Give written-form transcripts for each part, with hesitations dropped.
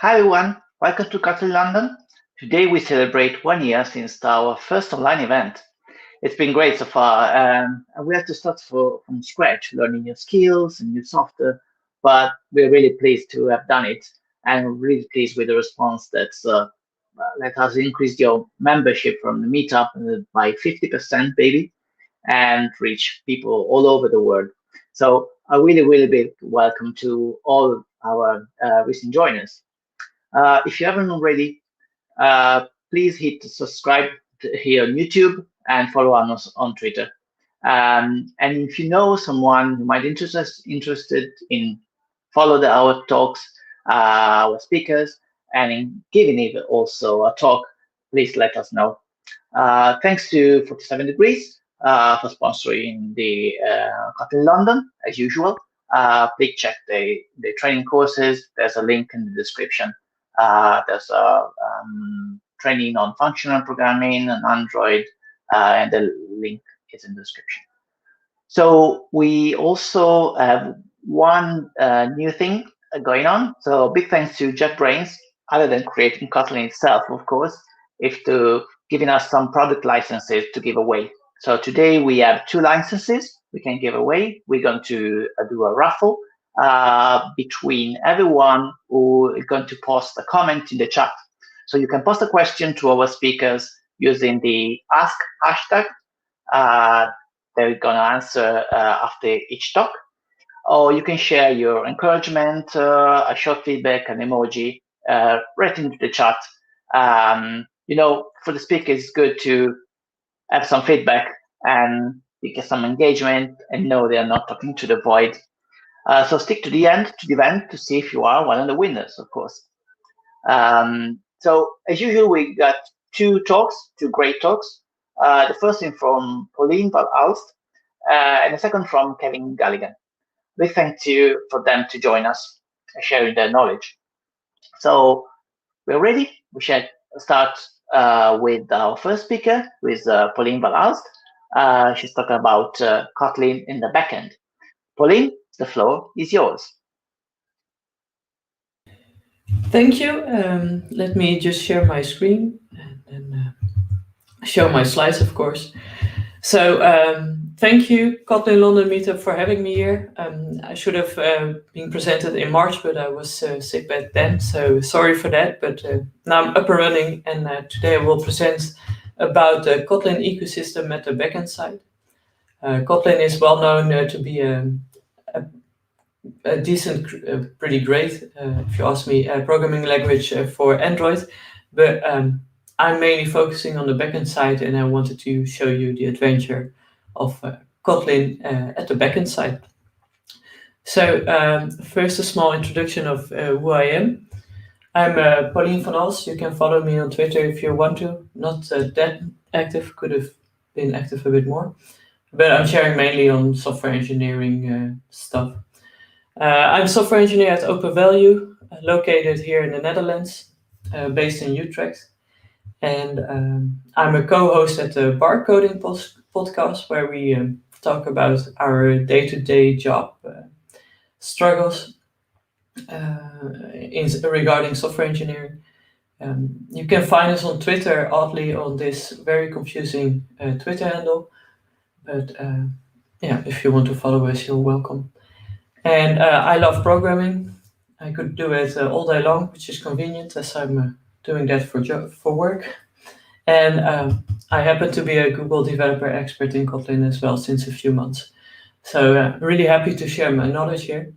Hi everyone, welcome to Kotlin London. Today we celebrate 1 year since our first online event. It's been great so far, and we have to start from scratch, learning new skills and new software, but we're really pleased to have done it, and really pleased with the response that has increased your membership from the meetup by 50%, baby, and reach people all over the world. So a really big welcome to all our recent joiners. If you haven't already, please hit subscribe here on YouTube and follow us on Twitter. And if you know someone who might interested in follow our talks, our speakers, and in giving it also a talk, please let us know. Thanks to 47 Degrees for sponsoring the Kotlin London, as usual. Please check the training courses. There's a link in the description. There's a training on functional programming and Android, and the link is in the description. So we also have one new thing going on. So big thanks to JetBrains, other than creating Kotlin itself, of course, if to giving us some product licenses to give away. So today we have 2 licenses we can give away. We're going to do a raffle between everyone who is going to post a comment in the chat. So you can post a question to our speakers using the ask hashtag. They're going to answer after each talk. Or you can share your encouragement, a short feedback, an emoji, right into the chat. For the speaker, it's good to have some feedback and get some engagement and know they are not talking to the void. So stick to the end, to the event, to see if you are one of the winners, of course. So as usual, we got 2 great talks. The first one from Paulien van Alst, and the second from Kevin Galligan. Big thank you for them to join us, sharing their knowledge. So we're ready. We should start with our first speaker, with Paulien van Alst. She's talking about Kotlin in the backend. Paulien, the floor is yours. Thank you. Let me just share my screen and show my slides, of course. So thank you, Kotlin London Meetup, for having me here. I should have been presented in March, but I was sick back then, so sorry for that. But now I'm up and running, and today I will present about the Kotlin ecosystem at the backend side. Kotlin is well known to be a decent, pretty great, if you ask me, programming language for Android, but I'm mainly focusing on the backend side, and I wanted to show you the adventure of Kotlin at the backend side. So first, a small introduction of who I am. I'm Paulien van Alst. You can follow me on Twitter if you want to. Not that active, could have been active a bit more, but I'm sharing mainly on software engineering stuff. I'm a software engineer at OpenValue, located here in the Netherlands, based in Utrecht. And I'm a co-host at the Bar Coding podcast, where we talk about our day-to-day job struggles regarding software engineering. You can find us on Twitter, oddly, on this very confusing Twitter handle. But yeah, if you want to follow us, you're welcome. And I love programming. I could do it all day long, which is convenient, as I'm doing that for work. And I happen to be a Google developer expert in Kotlin as well since a few months. So really happy to share my knowledge here.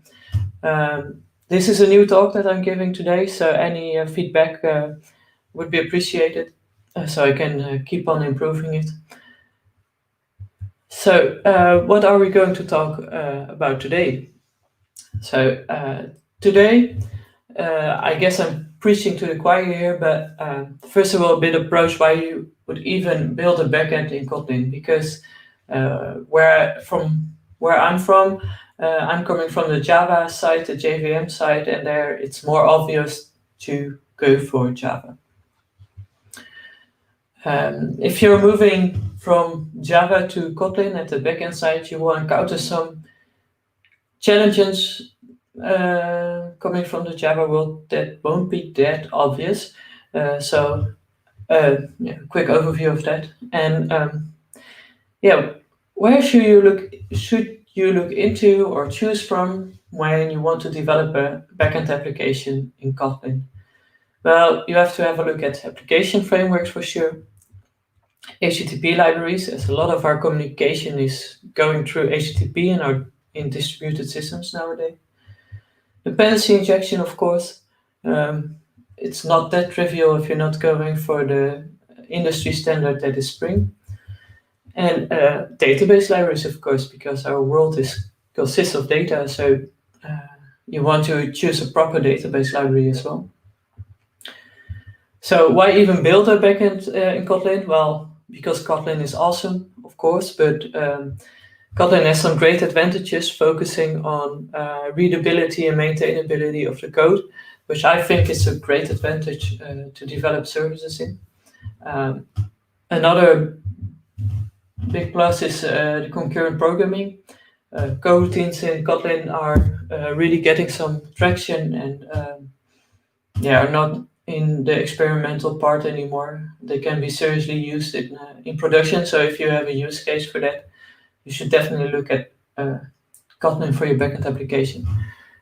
This is a new talk that I'm giving today, so any feedback would be appreciated, so I can keep on improving it. So what are we going to talk about today? So today, I guess I'm preaching to the choir here, but first of all, a bit approach why you would even build a backend in Kotlin, because where I'm from, I'm coming from the Java side, the JVM side, and there it's more obvious to go for Java. If you're moving from Java to Kotlin at the backend side, you will encounter some challenges coming from the Java world, that won't be that obvious. So quick overview of that. And where should you look into or choose from when you want to develop a backend application in Kotlin? Well, you have to have a look at application frameworks for sure. HTTP libraries, as a lot of our communication is going through HTTP in distributed systems nowadays. Dependency injection, of course. It's not that trivial if you're not going for the industry standard that is Spring. And database libraries, of course, because our world consists of data, so you want to choose a proper database library as well. So why even build a backend in Kotlin? Well, because Kotlin is awesome, of course, but Kotlin has some great advantages focusing on readability and maintainability of the code, which I think is a great advantage to develop services in. Another big plus is the concurrent programming. Coroutines in Kotlin are really getting some traction and are not in the experimental part anymore. They can be seriously used in production. So if you have a use case for that, you should definitely look at Kotlin for your backend application.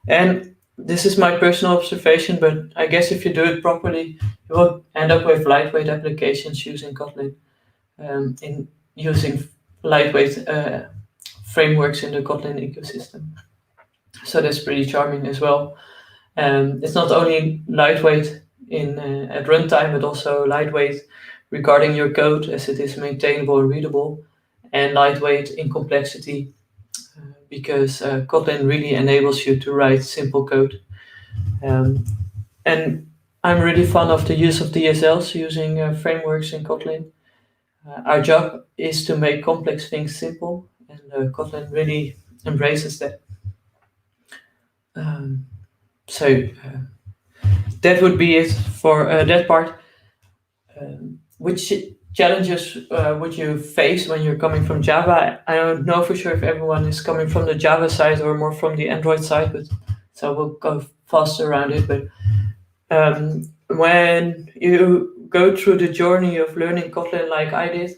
And this is my personal observation, but I guess if you do it properly, you will end up with lightweight applications using Kotlin, in using lightweight frameworks in the Kotlin ecosystem. So that's pretty charming as well. It's not only lightweight at runtime, but also lightweight regarding your code, as it is maintainable and readable, and lightweight in complexity, because Kotlin really enables you to write simple code. And I'm really fond of the use of DSLs using frameworks in Kotlin. Our job is to make complex things simple, and Kotlin really embraces that. So that would be it for that part. Which challenges would you face when you're coming from Java? I don't know for sure if everyone is coming from the Java side or more from the Android side, but so we'll go faster around it. But when you go through the journey of learning Kotlin like I did,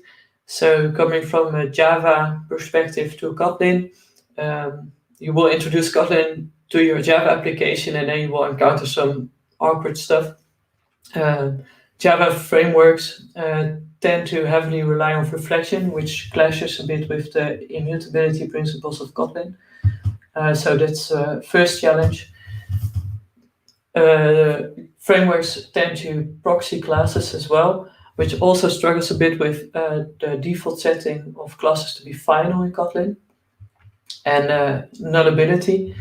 so coming from a Java perspective to Kotlin, you will introduce Kotlin to your Java application, and then you will encounter some awkward stuff. Java frameworks tend to heavily rely on reflection, which clashes a bit with the immutability principles of Kotlin. So that's first challenge. Frameworks tend to proxy classes as well, which also struggles a bit with the default setting of classes to be final in Kotlin. And nullability.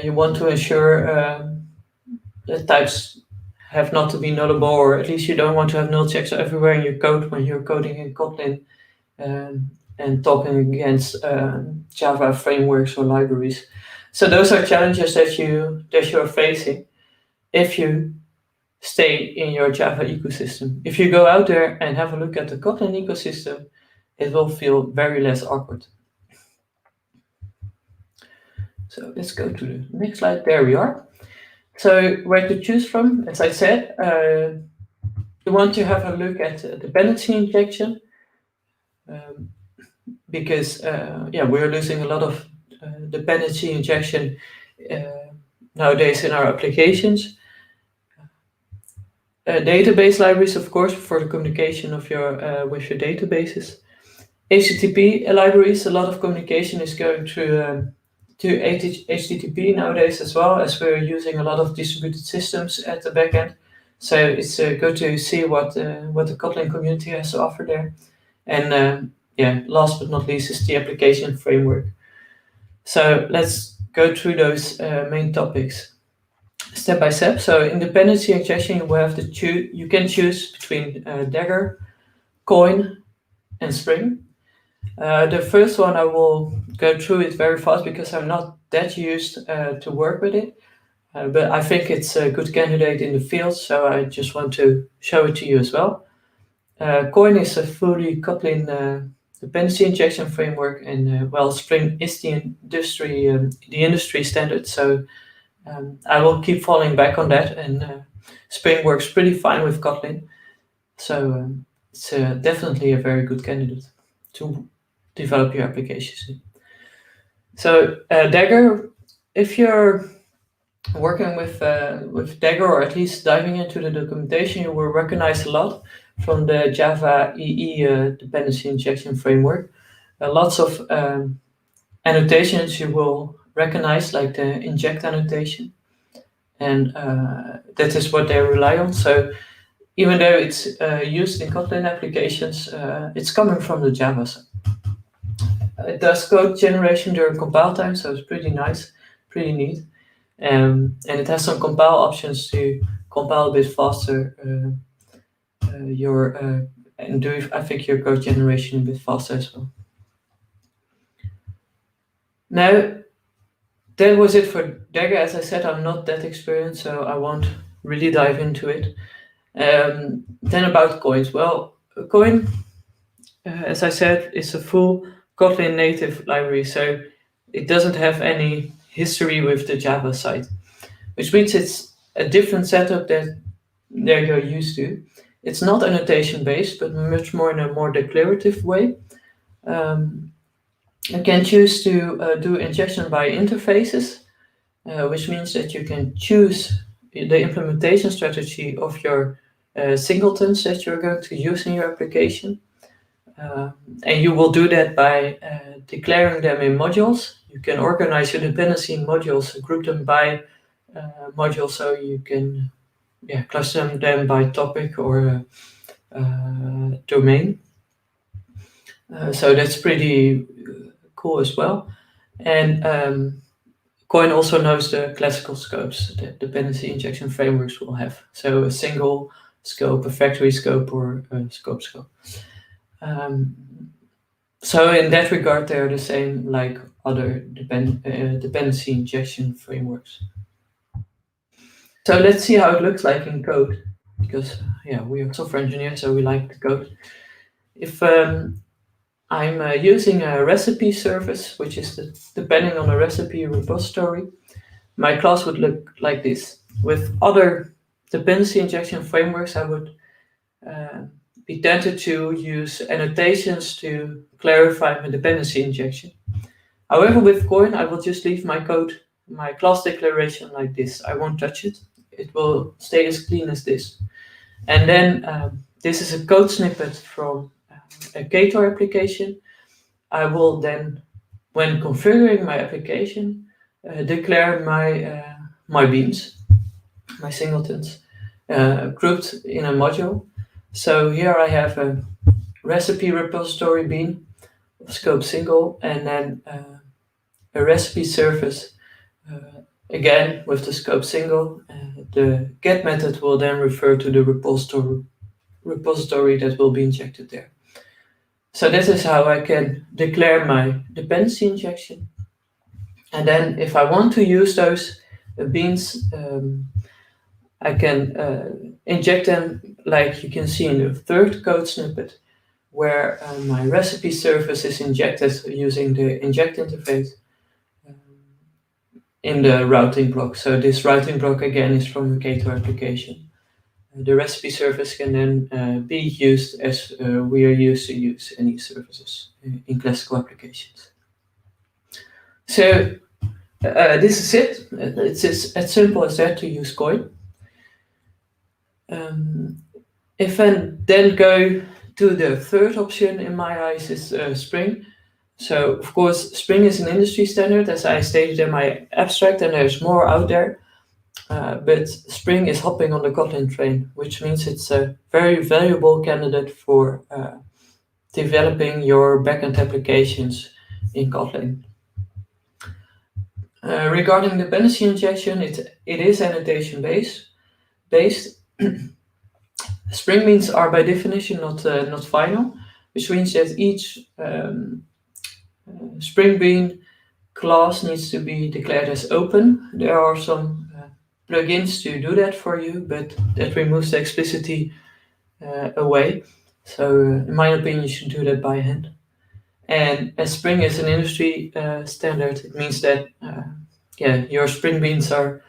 You want to ensure that types have not to be nullable, or at least you don't want to have null checks everywhere in your code when you're coding in Kotlin and talking against Java frameworks or libraries. So those are challenges that you are facing if you stay in your Java ecosystem. If you go out there and have a look at the Kotlin ecosystem, it will feel very less awkward. So let's go to the next slide. There we are. So where to choose from? As I said, you want to have a look at dependency injection, because we're losing a lot of dependency injection nowadays in our applications. Database libraries, of course, for the communication of with your databases. HTTP libraries, a lot of communication is going through to HTTP nowadays as well, as we're using a lot of distributed systems at the backend. So it's good to see what the Kotlin community has to offer there. And last but not least is the application framework. So let's go through those main topics step by step. So in dependency injection, you will have you can choose between Dagger, Coin, and Spring. The first one, I will go through it very fast because I'm not that used to work with it, but I think it's a good candidate in the field, so I just want to show it to you as well. Coin is a fully Kotlin dependency injection framework, and well, Spring is the industry standard. So I will keep falling back on that, and Spring works pretty fine with Kotlin. So it's definitely a very good candidate to develop your applications in. So Dagger, if you're working with Dagger, or at least diving into the documentation, you will recognize a lot from the Java EE dependency injection framework. Lots of annotations you will recognize, like the inject annotation, and that is what they rely on. So even though it's used in Kotlin applications, it's coming from the Java side. It does code generation during compile time, so it's pretty nice, pretty neat. And it has some compile options to compile a bit faster and do, I think, your code generation a bit faster as well. Now, that was it for Dagger. As I said, I'm not that experienced, so I won't really dive into it. Then about coins. Well, coin, as I said, is a full Kotlin native library, so it doesn't have any history with the Java side, which means it's a different setup that you're used to. It's not annotation based, but much more in a more declarative way. You can choose to do injection by interfaces, which means that you can choose the implementation strategy of your singletons that you're going to use in your application. And you will do that by declaring them in modules. You can organize your dependency modules, group them by module, so you can cluster them by topic or domain. So that's pretty cool as well. And Coin also knows the classical scopes that dependency injection frameworks will have. So a single scope, a factory scope, or a scope. So in that regard, they're the same like other dependency injection frameworks. So let's see how it looks like in code, because we are software engineers, so we like the code. If I'm using a recipe service, which is depending on a recipe repository, my class would look like this. With other dependency injection frameworks, I would be tempted to use annotations to clarify my dependency injection. However, with Coin, I will just leave my code, my class declaration like this. I won't touch it. It will stay as clean as this. And then this is a code snippet from a Ktor application. I will then, when configuring my application, declare my beans, my singletons, grouped in a module. So here I have a recipe repository bean of scope single, and then a recipe service, again with the scope single. The get method will then refer to the repository that will be injected there. So this is how I can declare my dependency injection. And then if I want to use those beans, I can inject them like you can see in the third code snippet, where my recipe service is injected using the inject interface in the routing block. So this routing block again is from the Ktor application. The recipe service can then be used as we are used to use any services in classical applications. So this is it. It's as simple as that to use Coin. If I then go to the third option in my eyes is Spring. So of course Spring is an industry standard, as I stated in my abstract, and there's more out there. But Spring is hopping on the Kotlin train, which means it's a very valuable candidate for developing your backend applications in Kotlin. Regarding dependency injection, it is annotation based. Spring beans are by definition not final, which means that each Spring Bean class needs to be declared as open. There are some plugins to do that for you, but that removes the explicitity away. So in my opinion, you should do that by hand. And as Spring is an industry standard, it means that your Spring Beans are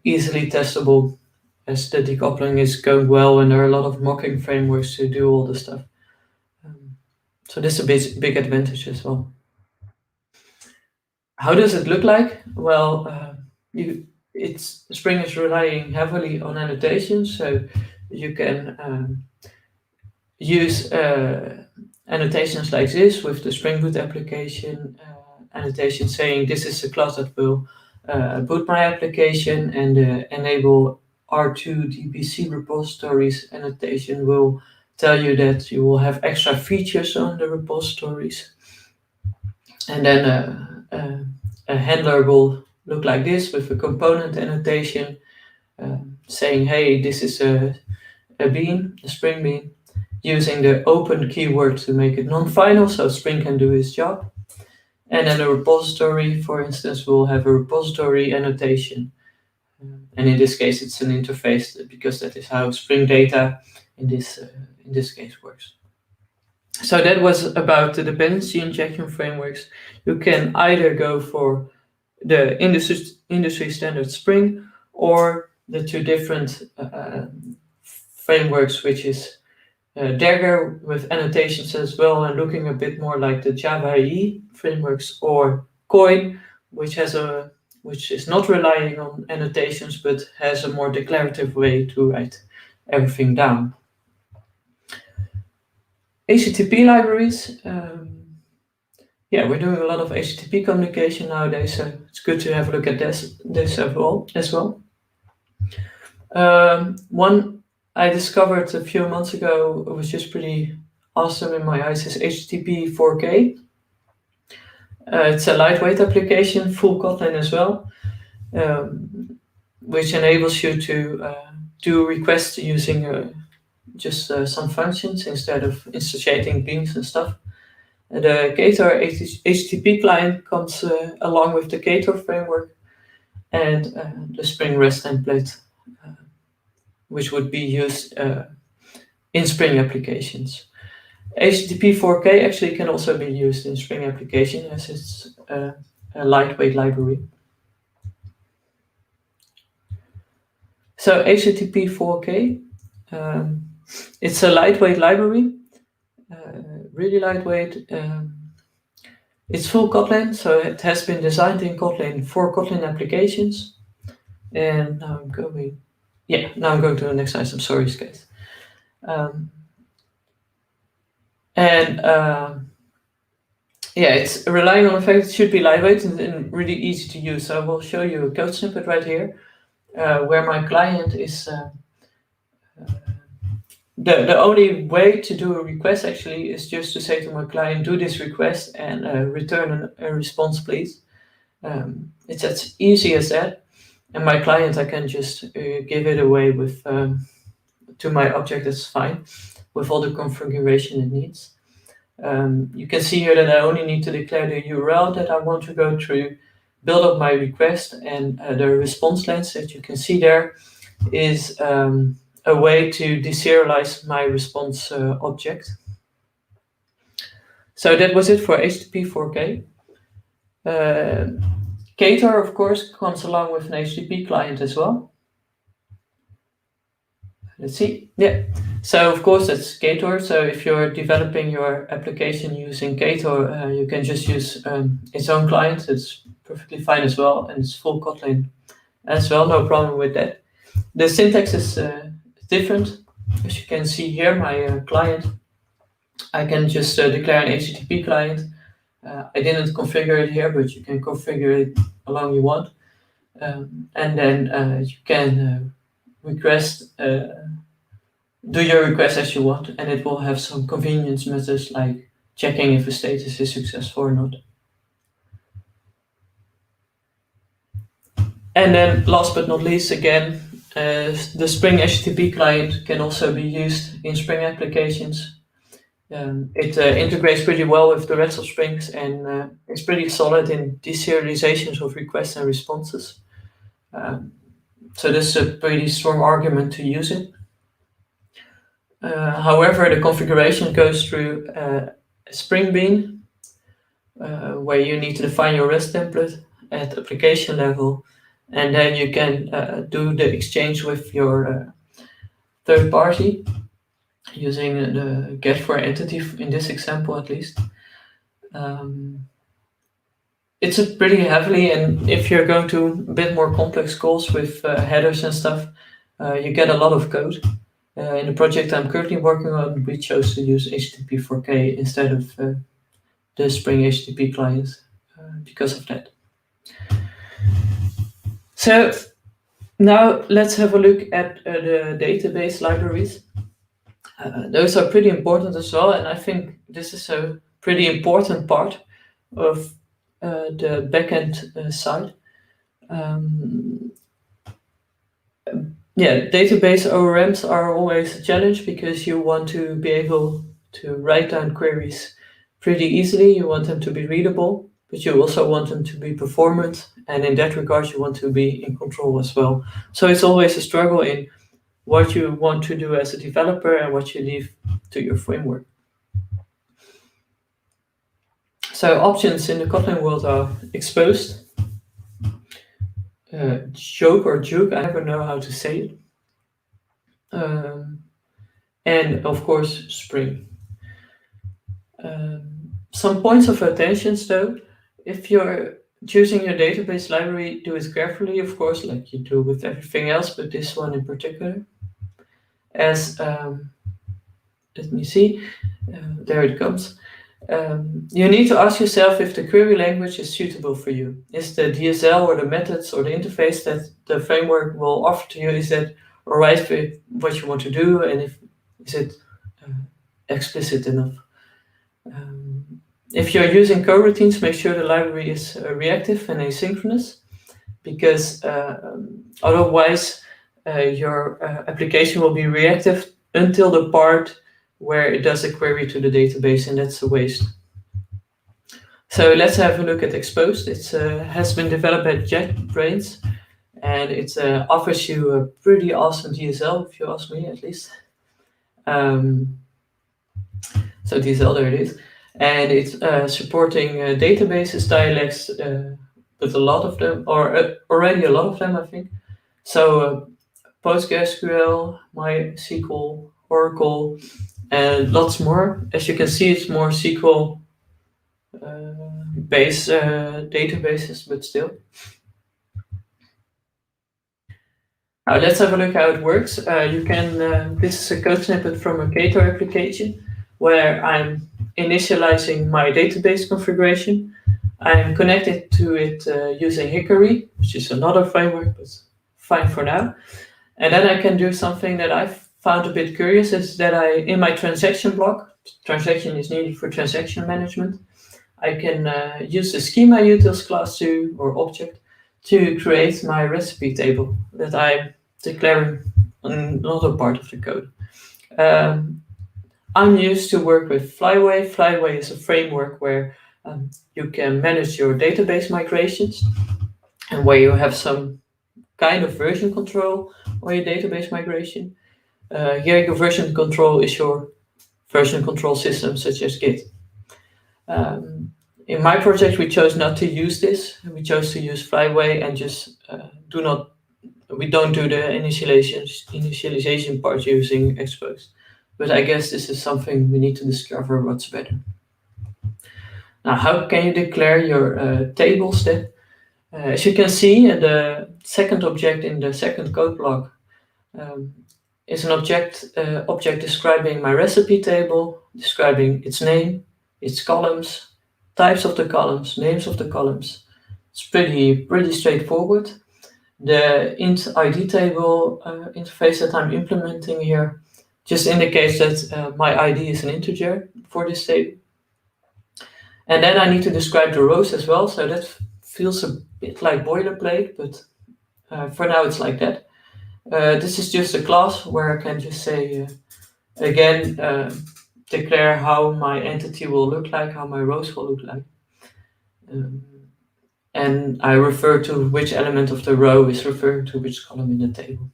easily testable, as the decoupling is going well, and there are a lot of mocking frameworks to do all the stuff. So this is a big advantage as well. How does it look like? Well, Spring is relying heavily on annotations, so you can use annotations like this with the Spring Boot application annotation saying this is the class that will boot my application, and enable R2 DBC repositories annotation will tell you that you will have extra features on the repositories. And then a handler will look like this with a component annotation saying, hey, this is a bean, a Spring Bean, using the open keyword to make it non-final so Spring can do its job. And then a repository, for instance, will have a repository annotation. And in this case, it's an interface because that is how Spring data in this case works. So that was about the dependency injection frameworks. You can either go for the industry standard Spring or the two different frameworks, which is Dagger with annotations as well, and looking a bit more like the Java EE frameworks, or Kotlin, which is not relying on annotations but has a more declarative way to write everything down. HTTP libraries. We're doing a lot of HTTP communication nowadays, so it's good to have a look at this as well. One I discovered a few months ago, it was just pretty awesome in my eyes, is HTTP 4K. It's a lightweight application, full Kotlin as well, which enables you to do requests using just some functions instead of instantiating beans and stuff. The Ktor HTTP client comes along with the Ktor framework and the Spring REST template, which would be used in Spring applications. HTTP 4K actually can also be used in Spring application as it's a lightweight library. So HTTP 4K, it's a lightweight library, really lightweight. It's full Kotlin, so it has been designed in Kotlin for Kotlin applications. And now I'm going to the next slide. I'm sorry, guys. It's relying on the fact it should be lightweight and really easy to use. So I will show you a code snippet right here, where my client is. The only way to do a request actually is just to say to my client, do this request and return a response, please. It's as easy as that. And my client, I can just give it away with to my object. That's fine with all the configuration it needs. You can see here that I only need to declare the URL that I want to go through, build up my request, and the response length that you can see there is a way to deserialize my response object. So that was it for HTTP 4K. Ktor, of course, comes along with an HTTP client as well. Let's see. Yeah. So of course that's Ktor. So if you're developing your application using Ktor, you can just use its own client. It's perfectly fine as well, and it's full Kotlin as well. No problem with that. The syntax is different. As you can see here, my client, I can just declare an HTTP client. I didn't configure it here, but you can configure it along you want. And then you can request, do your request as you want, and it will have some convenience methods like checking if a status is successful or not. And then last but not least, again, the Spring HTTP client can also be used in Spring applications. It integrates pretty well with the rest of Springs, and it's pretty solid in deserializations of requests and responses. So this is a pretty strong argument to use it. However, the configuration goes through Spring Bean, where you need to define your REST template at application level, and then you can do the exchange with your third party using the get for entity in this example at least. It's a pretty heavily, and if you're going to a bit more complex calls with headers and stuff, you get a lot of code. In the project I'm currently working on, we chose to use HTTP 4K instead of the Spring HTTP clients because of that. So now let's have a look at the database libraries. Those are pretty important as well, and I think this is a pretty important part of the backend side. Database ORMs are always a challenge because you want to be able to write down queries pretty easily. You want them to be readable, but you also want them to be performant, and in that regard you want to be in control as well. So it's always a struggle in what you want to do as a developer and what you leave to your framework. So options in the Kotlin world are exposed, joke or juke, I never know how to say it, and of course Spring. Some points of attention though, if you're choosing your database library, do it carefully, of course, like you do with everything else, but this one in particular. As, let me see, there it comes. You need to ask yourself if the query language is suitable for you. Is the DSL or the methods or the interface that the framework will offer to you, is that alright for what you want to do, and is it explicit enough? If you're using coroutines, make sure the library is reactive and asynchronous, because otherwise your application will be reactive until the part where it does a query to the database, and that's a waste. So let's have a look at Exposed. It has been developed by JetBrains, and it offers you a pretty awesome DSL, if you ask me at least. So DSL, there it is. And it's supporting databases, dialects, but a lot of them, or already a lot of them, I think. So PostgreSQL, MySQL, Oracle, and lots more. As you can see, it's more SQL based databases, but still. Now let's have a look how it works. You can, this is a code snippet from a Cato application where I'm initializing my database configuration. I'm connected to it using Hickory, which is another framework, but fine for now. And then I can do something that I found a bit curious, is that in my transaction block, transaction is needed for transaction management, I can use the schema utils class or object to create my recipe table that I'm declaring on another part of the code. I'm used to work with Flyway. Flyway is a framework where you can manage your database migrations and where you have some kind of version control on your database migration. Here your version control is your version control system such as Git. In my project, we chose not to use this. We chose to use Flyway and just we don't do the initialization part using Exposed. But I guess this is something we need to discover what's better. Now, how can you declare your tables then? As you can see, the second object in the second code block is an object describing my recipe table, describing its name, its columns, types of the columns, names of the columns. It's pretty straightforward. The int ID table interface that I'm implementing here just indicates that my ID is an integer for this table. And then I need to describe the rows as well, so that feels a bit like boilerplate, but for now it's like that. This is just a class where I can just say, again, declare how my entity will look like, how my rows will look like. And I refer to which element of the row is referring to which column in the table.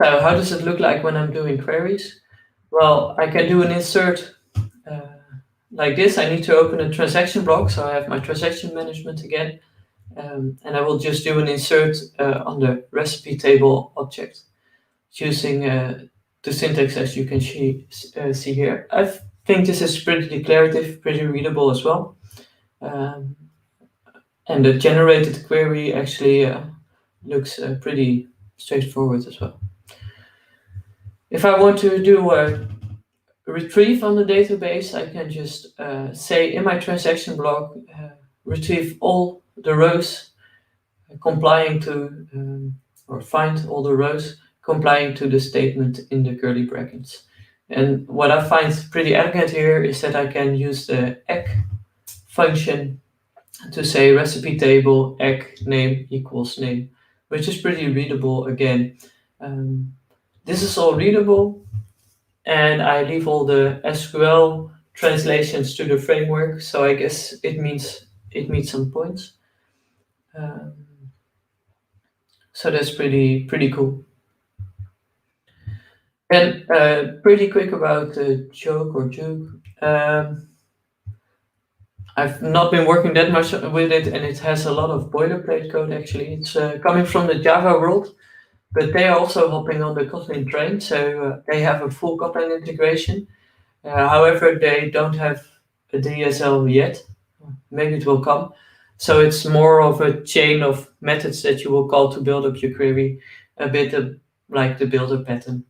So how does it look like when I'm doing queries? Well, I can do an insert like this, I need to open a transaction block, so I have my transaction management again, and I will just do an insert on the recipe table object using the syntax as you can see here. I think this is pretty declarative, pretty readable as well. And the generated query actually looks pretty straightforward as well. If I want to do a retrieve on the database, I can just say in my transaction block, retrieve all the rows complying to, or find all the rows complying to the statement in the curly brackets. And what I find pretty elegant here is that I can use the egg function to say recipe table egg name equals name, which is pretty readable again. This is all readable, and I leave all the SQL translations to the framework, so I guess it meets some points. So that's pretty cool. And pretty quick about Joke or Juke. I've not been working that much with it, and it has a lot of boilerplate code actually. It's coming from the Java world, but they are also hopping on the Kotlin train, so they have a full Kotlin integration. However, they don't have a DSL yet. Maybe it will come. So it's more of a chain of methods that you will call to build up your query, a bit like the builder pattern.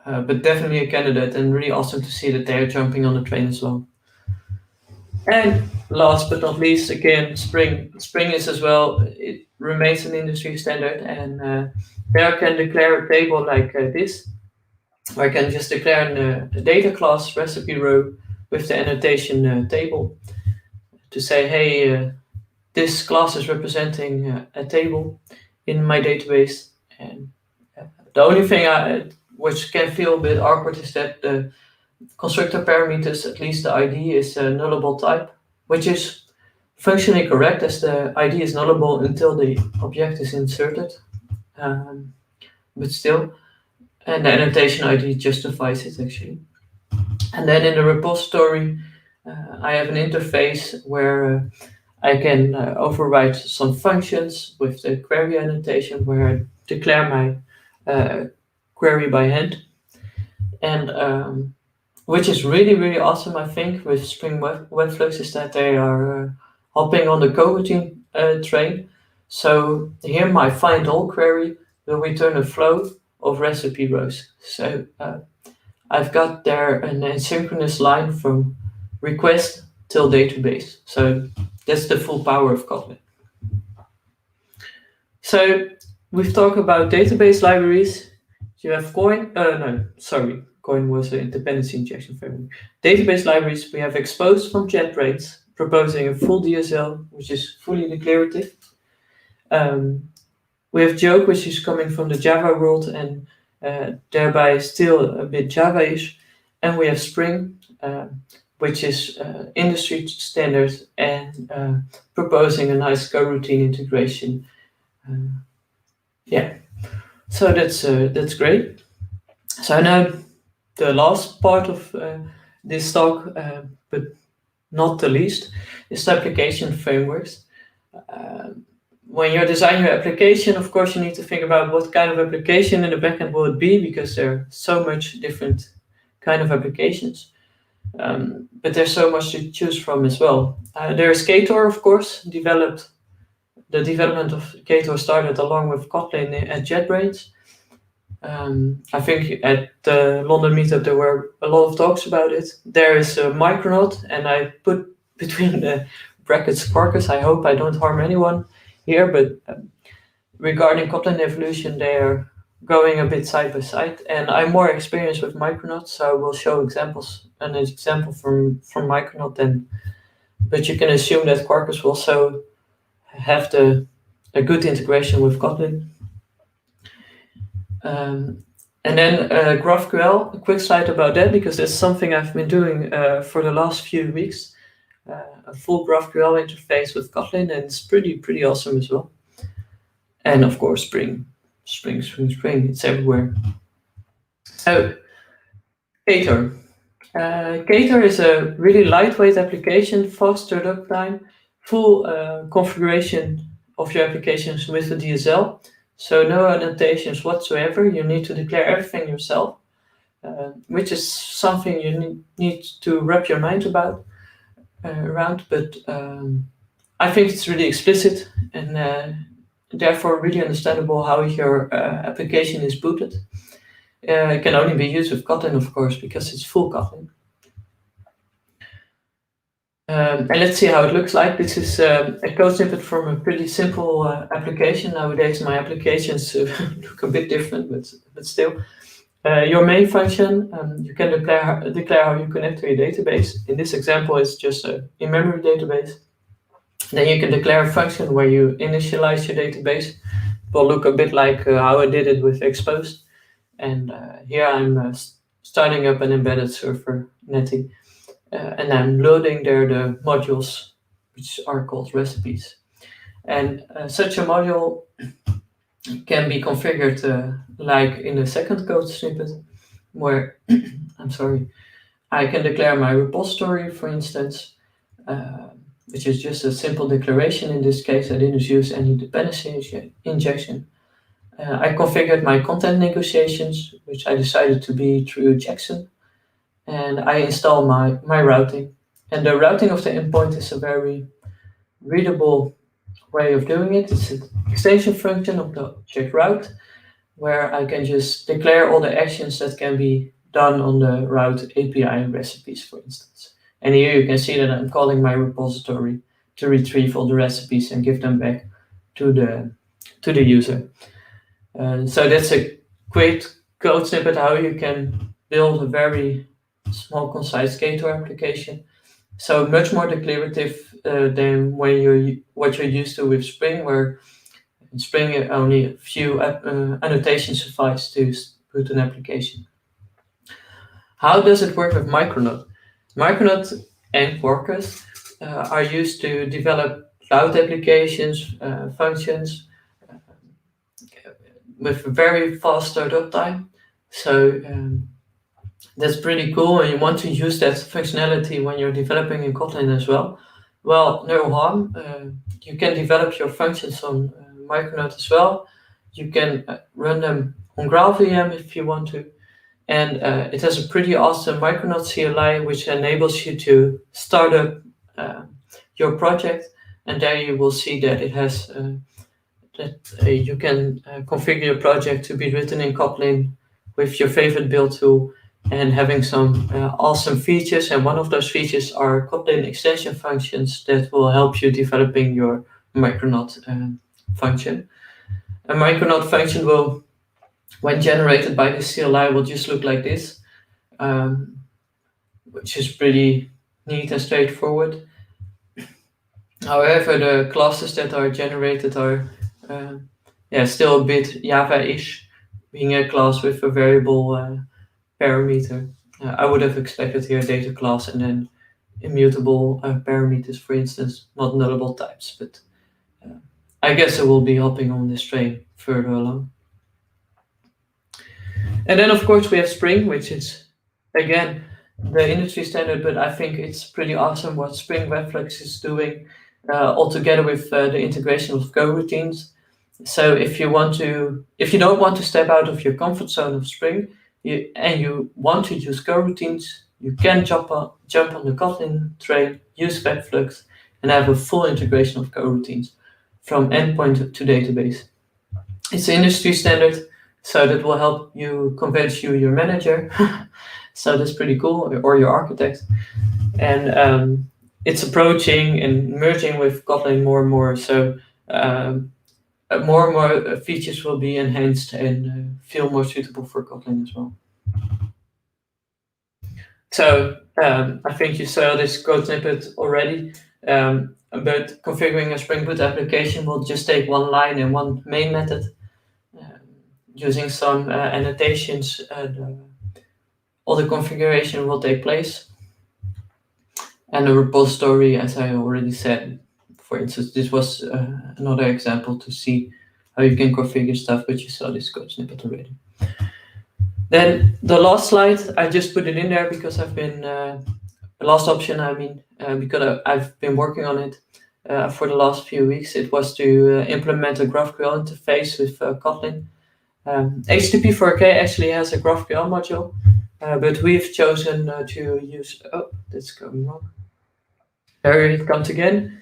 But definitely a candidate, and really awesome to see that they're jumping on the train as well. And last but not least, again, Spring. Spring is as well, it remains an industry standard, and there I can declare a table like this. I can just declare a data class recipe row with the annotation table to say, hey, this class is representing a table in my database. And the only thing which can feel a bit awkward is that the constructor parameters, at least the ID, is a nullable type, which is functionally correct as the ID is nullable until the object is inserted. But still, and the annotation ID justifies it actually. And then in the repository, I have an interface where I can override some functions with the query annotation where I declare my query by hand. And which is really awesome, I think, with Spring Webflux is that they are hopping on the coroutine train. So here my find all query will return a flow of recipe rows. So I've got there an asynchronous line from request till database. So that's the full power of Kotlin. So we've talked about database libraries. You have Coin, Coin was a dependency injection framework. Database libraries, we have Expose from JetBrains, proposing a full DSL, which is fully declarative. We have Joke, which is coming from the Java world and thereby still a bit Java-ish. And we have Spring, which is industry standard and proposing a nice coroutine integration. So that's great. So now the last part of this talk, but not the least, is the application frameworks. When you're designing your application, of course, you need to think about what kind of application in the backend will it be, because there are so much different kind of applications. But there's so much to choose from as well. There's Ktor, of course, developed. The development of Ktor started along with Kotlin at JetBrains. I think at the London meetup there were a lot of talks about it. There is a Micronode, and I put between the brackets Quarkus. I hope I don't harm anyone here, but regarding Kotlin evolution, they are going a bit side by side, and I'm more experienced with Micronode, so I will show examples. An example from Micronode then, but you can assume that Quarkus will also have a good integration with Kotlin. And then GraphQL, a quick slide about that, because that's something I've been doing for the last few weeks. A full GraphQL interface with Kotlin, and it's pretty awesome as well. And of course, Spring, it's everywhere. So, Ktor. Gator is a really lightweight application, fast startup time, full configuration of your applications with the DSL. So no annotations whatsoever. You need to declare everything yourself, which is something you need to wrap your mind around. But I think it's really explicit and therefore really understandable how your application is booted. It can only be used with Kotlin, of course, because it's full Kotlin. And let's see how it looks like. This is a code snippet from a pretty simple application. Nowadays, my applications look a bit different, but still. Your main function, you can declare how you connect to your database. In this example, it's just an in-memory database. Then you can declare a function where you initialize your database. It will look a bit like how I did it with Expose. And here I'm starting up an embedded server, Netty. And I'm loading there the modules, which are called recipes. And such a module can be configured like in the second code snippet, where I can declare my repository, for instance, which is just a simple declaration. In this case, I didn't use any dependency injection. I configured my content negotiations, which I decided to be through Jackson. And I install my routing. And the routing of the endpoint is a very readable way of doing it. It's an extension function of the object route, where I can just declare all the actions that can be done on the route API recipes, for instance. And here you can see that I'm calling my repository to retrieve all the recipes and give them back to the user. So that's a quick code snippet how you can build a very small, concise Gator application. So much more declarative than what you're used to with Spring, where in Spring only a few annotations suffice to put an application. How does it work with Micronode? Micronode and Quarkus are used to develop cloud applications, functions with very fast startup time. So that's pretty cool, and you want to use that functionality when you're developing in Kotlin as well. Well, no harm. You can develop your functions on Micronode as well. You can run them on GraalVM if you want to. And it has a pretty awesome Micronode CLI, which enables you to start up your project. And there you will see that it has you can configure your project to be written in Kotlin with your favorite build tool and having some awesome features. And one of those features are Kotlin extension functions that will help you developing your Micronode function. A Micronode function will, when generated by the CLI, will just look like this, which is pretty neat and straightforward. However, the classes that are generated are still a bit Java-ish, being a class with a variable parameter. I would have expected here a data class and then immutable parameters, for instance, not nullable types, but I guess I will be hopping on this train further along. And then, of course, we have Spring, which is, again, the industry standard, but I think it's pretty awesome what Spring Reflex is doing all together with the integration of coroutines. So if you don't want to step out of your comfort zone of Spring, and you want to use coroutines, you can jump on the Kotlin train, use Reflex, and have a full integration of coroutines from endpoint to database. It's an industry standard, so that will help you convince your manager. So that's pretty cool, or your architect. And it's approaching and merging with Kotlin more and more. So more and more features will be enhanced and feel more suitable for Kotlin as well. So I think you saw this code snippet already, but configuring a Spring Boot application will just take one line and one main method. Using some annotations, all the configuration will take place. And the repository, as I already said, for instance, this was another example to see how you can configure stuff, but you saw this code snippet already. Then the last slide, I just put it in there because I've been, the last option, I mean, because I've been working on it for the last few weeks. It was to implement a GraphQL interface with Kotlin. HTTP4K actually has a GraphQL module, but we've chosen to use, oh, that's going wrong. There it comes again.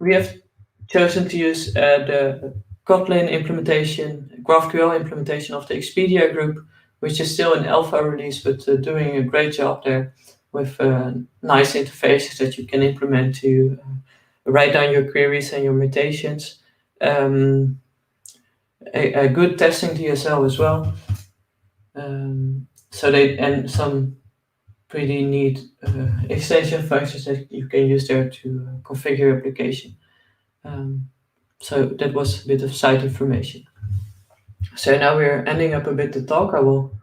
We have chosen to use the Kotlin implementation, GraphQL implementation of the Expedia group, which is still in alpha release, but doing a great job there with nice interfaces that you can implement to write down your queries and your mutations. A good testing DSL as well. So and some pretty neat extension functions that you can use there to configure your application. So that was a bit of side information. So now we're ending up a bit the talk. I will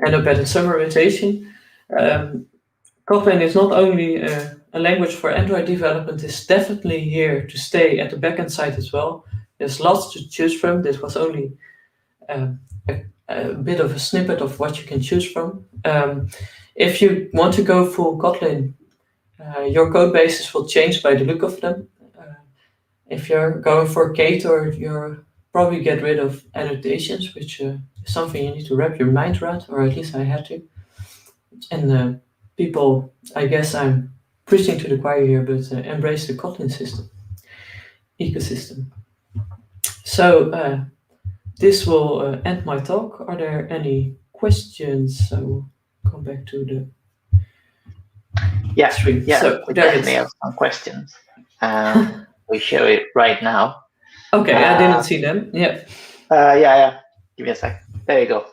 end up at a summarization. Kotlin is not only a language for Android development, it's definitely here to stay at the backend side as well. There's lots to choose from. This was only a bit of a snippet of what you can choose from. If you want to go full Kotlin, your code bases will change by the look of them. If you're going for Ktor, you'll probably get rid of annotations, which is something you need to wrap your mind around, or at least I had to. And people, I guess I'm preaching to the choir here, but embrace the Kotlin ecosystem. So this will end my talk. Are there any questions? I will come back to the stream. Yeah, so we definitely have some questions. We show it right now. Okay, I didn't see them. Yeah. Yeah. Give me a sec. There you go.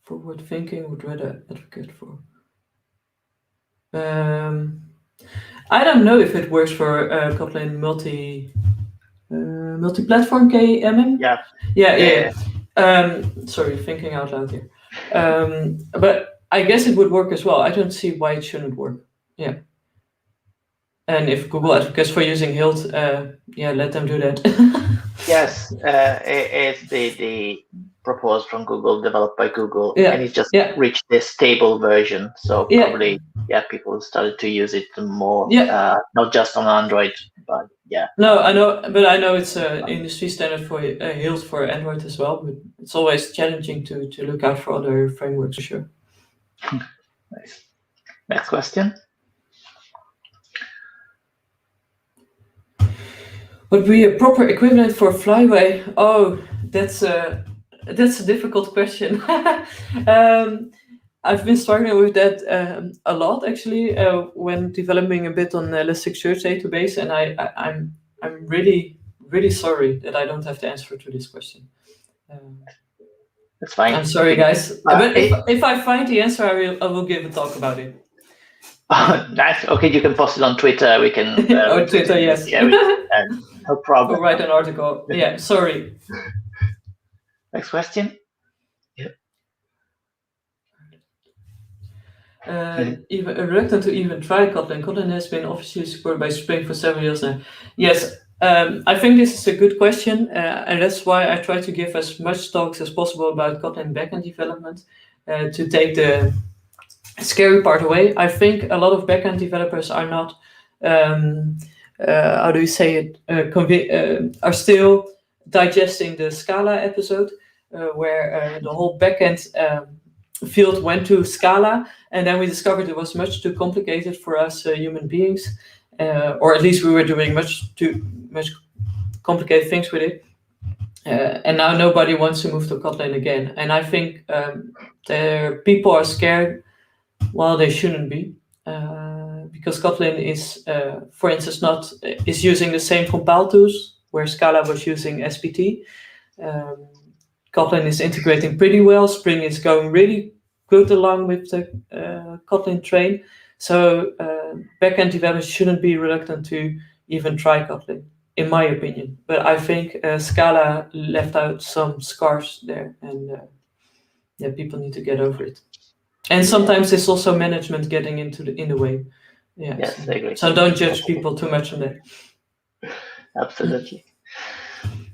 Forward thinking would rather advocate for. I don't know if it works for Kotlin multiplatform KMM. Yeah. Sorry, thinking out loud here. But I guess it would work as well. I don't see why it shouldn't work. Yeah. And if Google advocates for using Hilt, let them do that. Yes, it's the proposed from Google, developed by Google, and it just reached this stable version. So probably, people started to use it more, not just on Android, but No, I know it's an industry standard for Hilt for Android as well, but it's always challenging to look out for other frameworks for sure. Nice. Next question. Would be a proper equivalent for Flyway? Oh, that's a difficult question. I've been struggling with that a lot actually when developing a bit on Elasticsearch database, and I'm really sorry that I don't have the answer to this question. That's fine. I'm sorry, guys. But if I find the answer, I will give a talk about it. Nice. Okay, you can post it on Twitter. We can. On Twitter, yes. Yeah, no problem. Or write an article. Yeah, sorry. Next question. Even reluctant to even try Kotlin. Kotlin has been officially supported by Spring for several years now. Yes, I think this is a good question, and that's why I try to give as much talks as possible about Kotlin backend development to take the scary part away. I think a lot of backend developers are not, how do you say it, are still digesting the Scala episode, where the whole backend field went to Scala, and then we discovered it was much too complicated for us human beings, or at least we were doing much complicated things with it. And now nobody wants to move to Kotlin again. And I think people are scared. Well, they shouldn't be, because Kotlin is, for instance, is using the same compile tools where Scala was using SPT. Kotlin is integrating pretty well. Spring is going really good along with the Kotlin train. So backend developers shouldn't be reluctant to even try Kotlin, in my opinion. But I think Scala left out some scars there, and people need to get over it. And sometimes it's also management getting in the way. Yes, I agree. So don't judge people too much on that. Absolutely.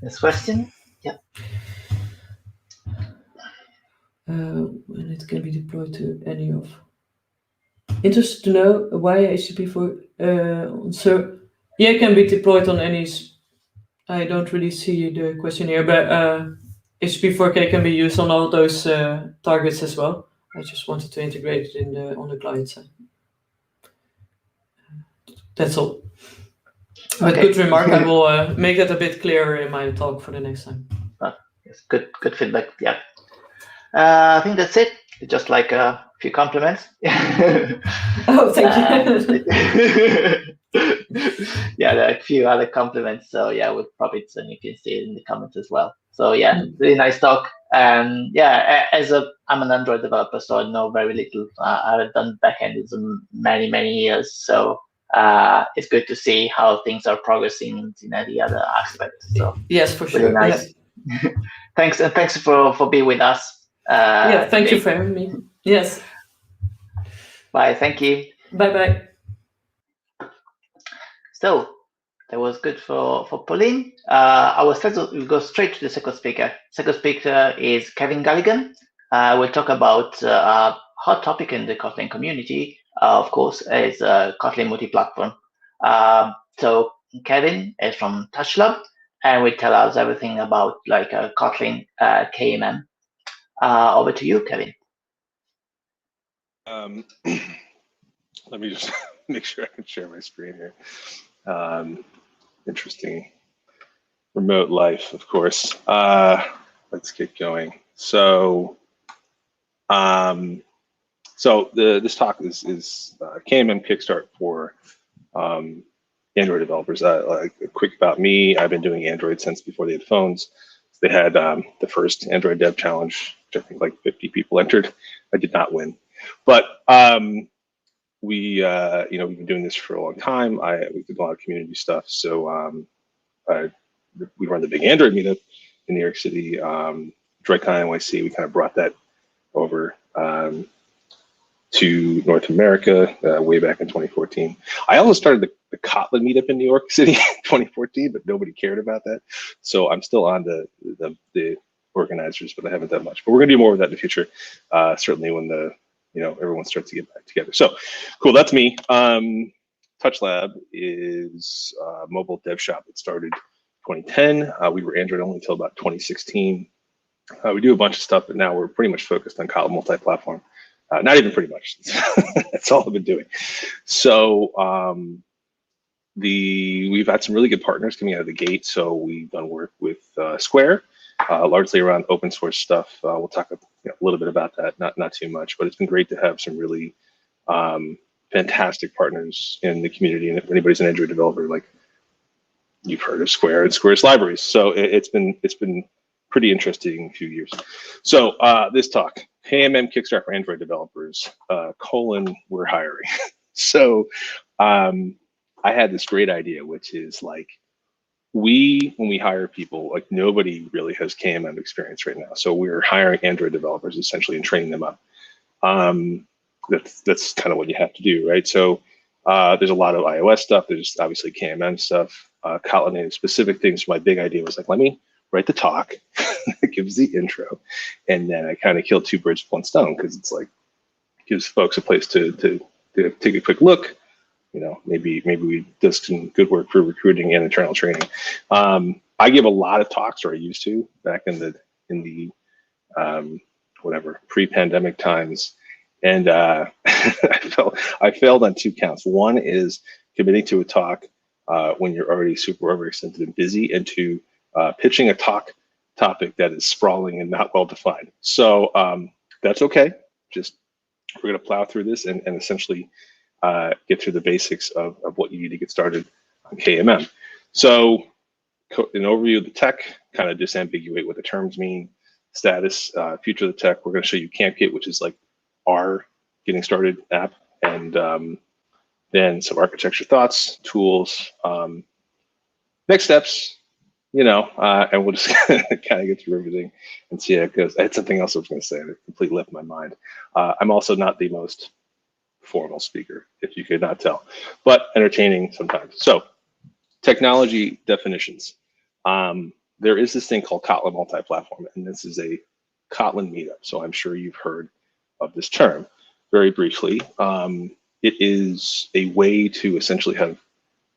Next question. Yeah. And it can be deployed to any of. Interested to know why HTTP for so yeah, it can be deployed on any. I don't really see the question here, but HTTP 4K can be used on all those targets as well. I just wanted to integrate it in on the client side. That's all. But good remark. I will make that a bit clearer in my talk for the next time. Yes, good feedback. Yeah. I think that's it. Just like a few compliments. Oh, thank you. Yeah, there are a few other compliments. So yeah, with profits, and you can see it in the comments as well. So yeah, really nice talk. And yeah, I'm an Android developer, so I know very little. I've done backend many years, so it's good to see how things are progressing in any other aspect. So yes, for sure. Really nice. Yeah. Thanks for being with us. Yeah, thank you for having me. Yes. Bye. Thank you. Bye. So that was good for Paulien. We'll go straight to the second speaker. Second speaker is Kevin Galligan. We'll talk about a hot topic in the Kotlin community, of course, is Kotlin Multiplatform. So Kevin is from TouchLab and will tell us everything about like Kotlin KMM. Over to you, Kevin. Let me just make sure I can share my screen here. Interesting remote life, of course. Let's get going. So, this talk is KMM Kickstart for Android developers. Like a quick about me, I've been doing Android since before they had phones. They had the first Android Dev Challenge, which I think like 50 people entered. I did not win, but we've been doing this for a long time. We did a lot of community stuff. So we run the big Android meetup in New York City. DroidCon NYC, we kind of brought that over to North America way back in 2014. I also started the Kotlin meetup in New York City in 2014, but nobody cared about that. So I'm still on the organizers, but I haven't done much. But we're gonna do more of that in the future, certainly when everyone starts to get back together. So cool, that's me. TouchLab is a mobile dev shop that started 2010. We were Android only until about 2016. We do a bunch of stuff, but now we're pretty much focused on Kotlin multi-platform. Not even pretty much. That's all I've been doing. So we've had some really good partners coming out of the gate. So we've done work with Square, largely around open source stuff. We'll talk a little bit about that, not too much, but it's been great to have some really fantastic partners in the community. And if anybody's an Android developer, like you've heard of Square and Square's libraries. So it's been pretty interesting few years. So this talk, KMM Kickstart for Android developers, we're hiring. So I had this great idea, which is like, when we hire people, like nobody really has KMM experience right now. So we're hiring Android developers essentially and training them up. That's kind of what you have to do, right? So there's a lot of iOS stuff. There's obviously KMM stuff, Kotlin native specific things. My big idea was like, let me write the talk that gives the intro, and then I kind of kill two birds with one stone, because it's like gives folks a place to take a quick look. Maybe we do some good work for recruiting and internal training. I give a lot of talks, or I used to back in the pre-pandemic times, and I failed on two counts. One is committing to a talk when you're already super overextended and busy, and two, pitching a topic that is sprawling and not well defined. So that's okay. Just we're going to plow through this and essentially get through the basics of what you need to get started on KMM. So an overview of the tech, kind of disambiguate what the terms mean, status, future of the tech. We're going to show you CampKit, which is like our getting started app, and then some architecture thoughts, tools, next steps, and we'll just kind of get through everything and see how it goes. I had something else I was going to say, and it completely left my mind. I'm also not the most formal speaker, if you could not tell, but entertaining sometimes. So technology definitions. there is this thing called Kotlin Multiplatform, and this is a Kotlin meetup. So I'm sure you've heard of this term. Very briefly, it is a way to essentially have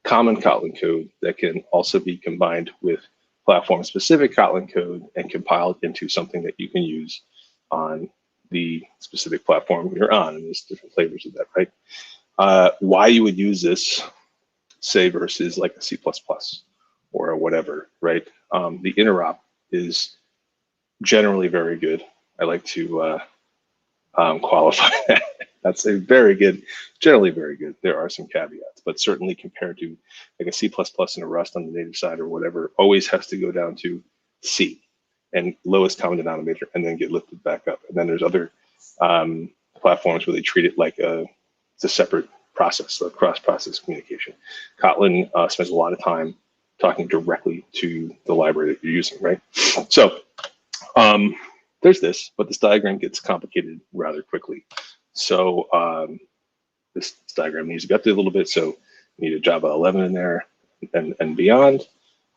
common Kotlin code that can also be combined with platform-specific Kotlin code and compiled into something that you can use on the specific platform you're on. And there's different flavors of that, right? Why you would use this, say, versus like a C++ or whatever, right? The interop is generally very good. I like to qualify that. That's a very good, generally very good. There are some caveats, but certainly compared to like a C++ and a Rust on the native side or whatever, always has to go down to C and lowest common denominator and then get lifted back up. And then there's other platforms where they treat it like it's a separate process, so cross-process communication. Kotlin spends a lot of time talking directly to the library that you're using, right? So there's this, but this diagram gets complicated rather quickly. So this diagram needs to be updated a little bit. So you need a Java 11 in there and beyond.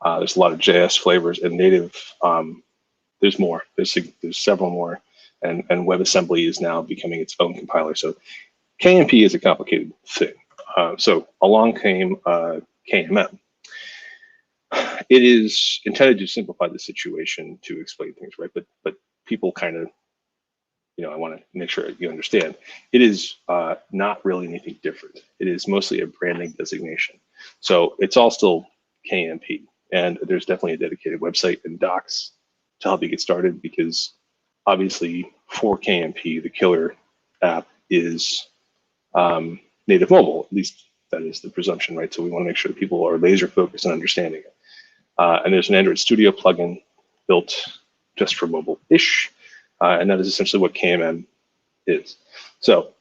There's a lot of JS flavors and native. There's more. There's several more, and WebAssembly is now becoming its own compiler. So KMP is a complicated thing. So along came KMM. It is intended to simplify the situation to explain things, right? But people kind of, I want to make sure you understand. It is not really anything different. It is mostly a branding designation. So it's all still KMP, and there's definitely a dedicated website and docs to help you get started, because obviously for KMP, the killer app is native mobile. At least that is the presumption, right? So we want to make sure that people are laser focused on understanding it. And there's an Android Studio plugin built just for mobile-ish, and that is essentially what KMM is. So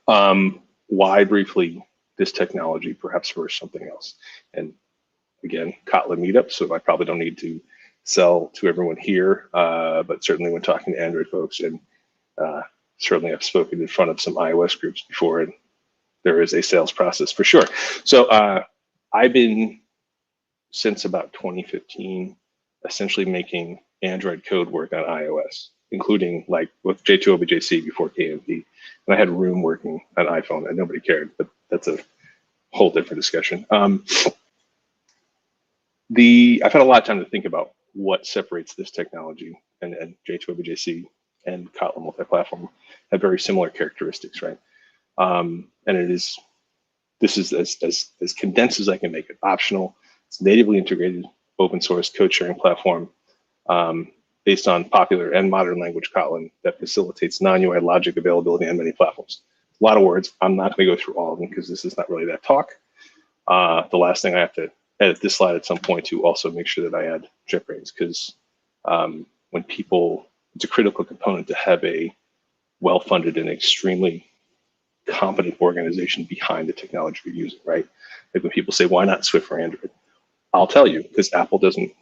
why briefly this technology, perhaps versus something else? And again, Kotlin meetup, so I probably don't need to sell to everyone here, but certainly when talking to Android folks, and certainly I've spoken in front of some iOS groups before, and there is a sales process for sure. So I've been, since about 2015, essentially making Android code work on iOS, including like with J2 ObjectiveC before KMP. And I had Room working on iPhone, and nobody cared, but that's a whole different discussion. I've had a lot of time to think about what separates this technology, and J2 ObjectiveC and Kotlin Multiplatform have very similar characteristics, right? And this is as condensed as I can make it. Optional. It's natively integrated, open source code sharing platform based on popular and modern language Kotlin that facilitates non-UI logic availability on many platforms. A lot of words. I'm not going to go through all of them because this is not really that talk. The last thing I have to edit this slide at some point to also make sure that I add JetBrains, because when people, it's a critical component to have a well-funded and extremely competent organization behind the technology you're using, right? Like when people say, why not Swift for Android? I'll tell you, because Apple doesn't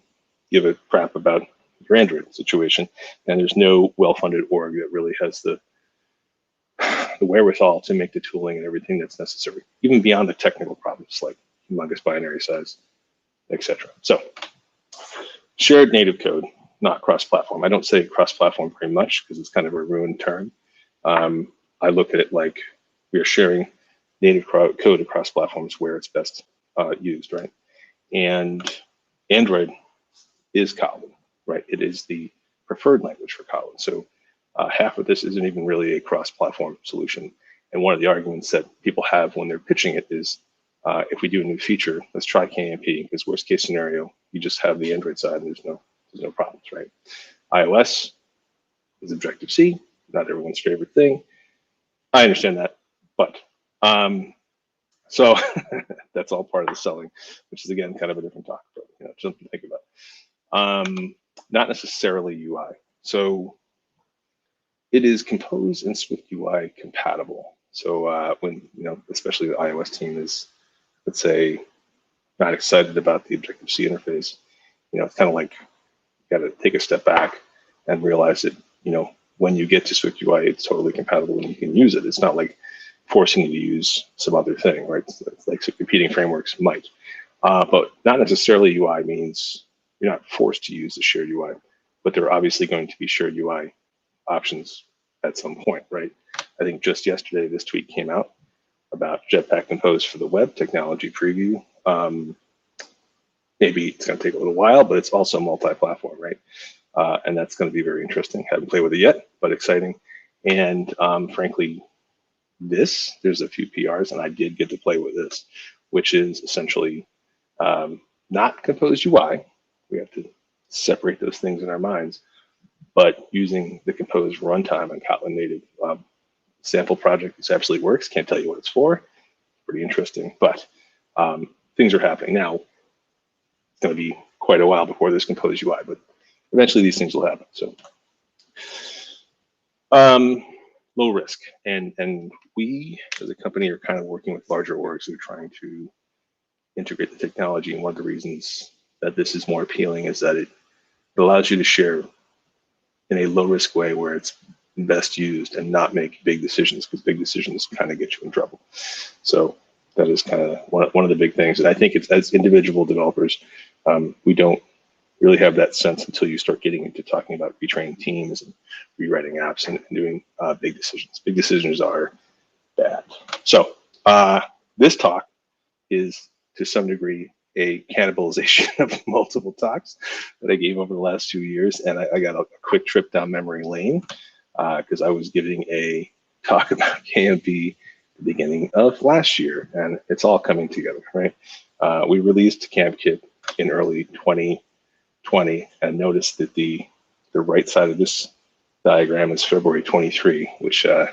give a crap about your Android situation, and there's no well-funded org that really has the wherewithal to make the tooling and everything that's necessary, even beyond the technical problems like humongous binary size, etc. So shared native code, not cross-platform. I don't say cross-platform very much because it's kind of a ruined term. I look at it like we are sharing native code across platforms where it's best used, right? And Android is Kotlin, right? It is the preferred language for Kotlin. So half of this isn't even really a cross-platform solution. And one of the arguments that people have when they're pitching it is, if we do a new feature, let's try KMP, because worst case scenario, you just have the Android side and there's no problems, right? iOS is Objective-C, not everyone's favorite thing. I understand that, but so that's all part of the selling, which is again kind of a different topic, but something to think about. Not necessarily UI. So it is Compose and Swift UI compatible. So when especially the iOS team is, let's say, not excited about the Objective-C interface, it's kind of like you got to take a step back and realize that when you get to Swift UI, it's totally compatible and you can use it. It's not like forcing you to use some other thing, right? It's like some competing frameworks might, but not necessarily UI means you're not forced to use the shared UI, but there are obviously going to be shared UI options at some point, right? I think just yesterday, this tweet came out about Jetpack Compose for the web technology preview. Maybe it's going to take a little while, but it's also multi-platform, right? And that's going to be very interesting. Haven't played with it yet, but exciting. And frankly, there's a few PRs, and I did get to play with this, which is essentially not Compose UI. We have to separate those things in our minds, but using the Compose runtime on Kotlin native sample project. This absolutely works. Can't tell you what it's for. Pretty interesting, but things are happening now. It's going to be quite a while before there's Compose UI, but eventually these things will happen. So low risk, and we as a company are kind of working with larger orgs who are trying to integrate the technology. And one of the reasons that this is more appealing is that it allows you to share in a low risk way where it's best used and not make big decisions, because big decisions kind of get you in trouble. So that is kind of one of the big things. And I think it's, as individual developers, we don't really have that sense until you start getting into talking about retraining teams and rewriting apps and doing big decisions. Big decisions are bad. So this talk is to some degree a cannibalization of multiple talks that I gave over the last 2 years. And I got a quick trip down memory lane because I was giving a talk about KMP at the beginning of last year, and it's all coming together, right? We released CampKit in early 2020 and noticed that the right side of this diagram is February 23, which I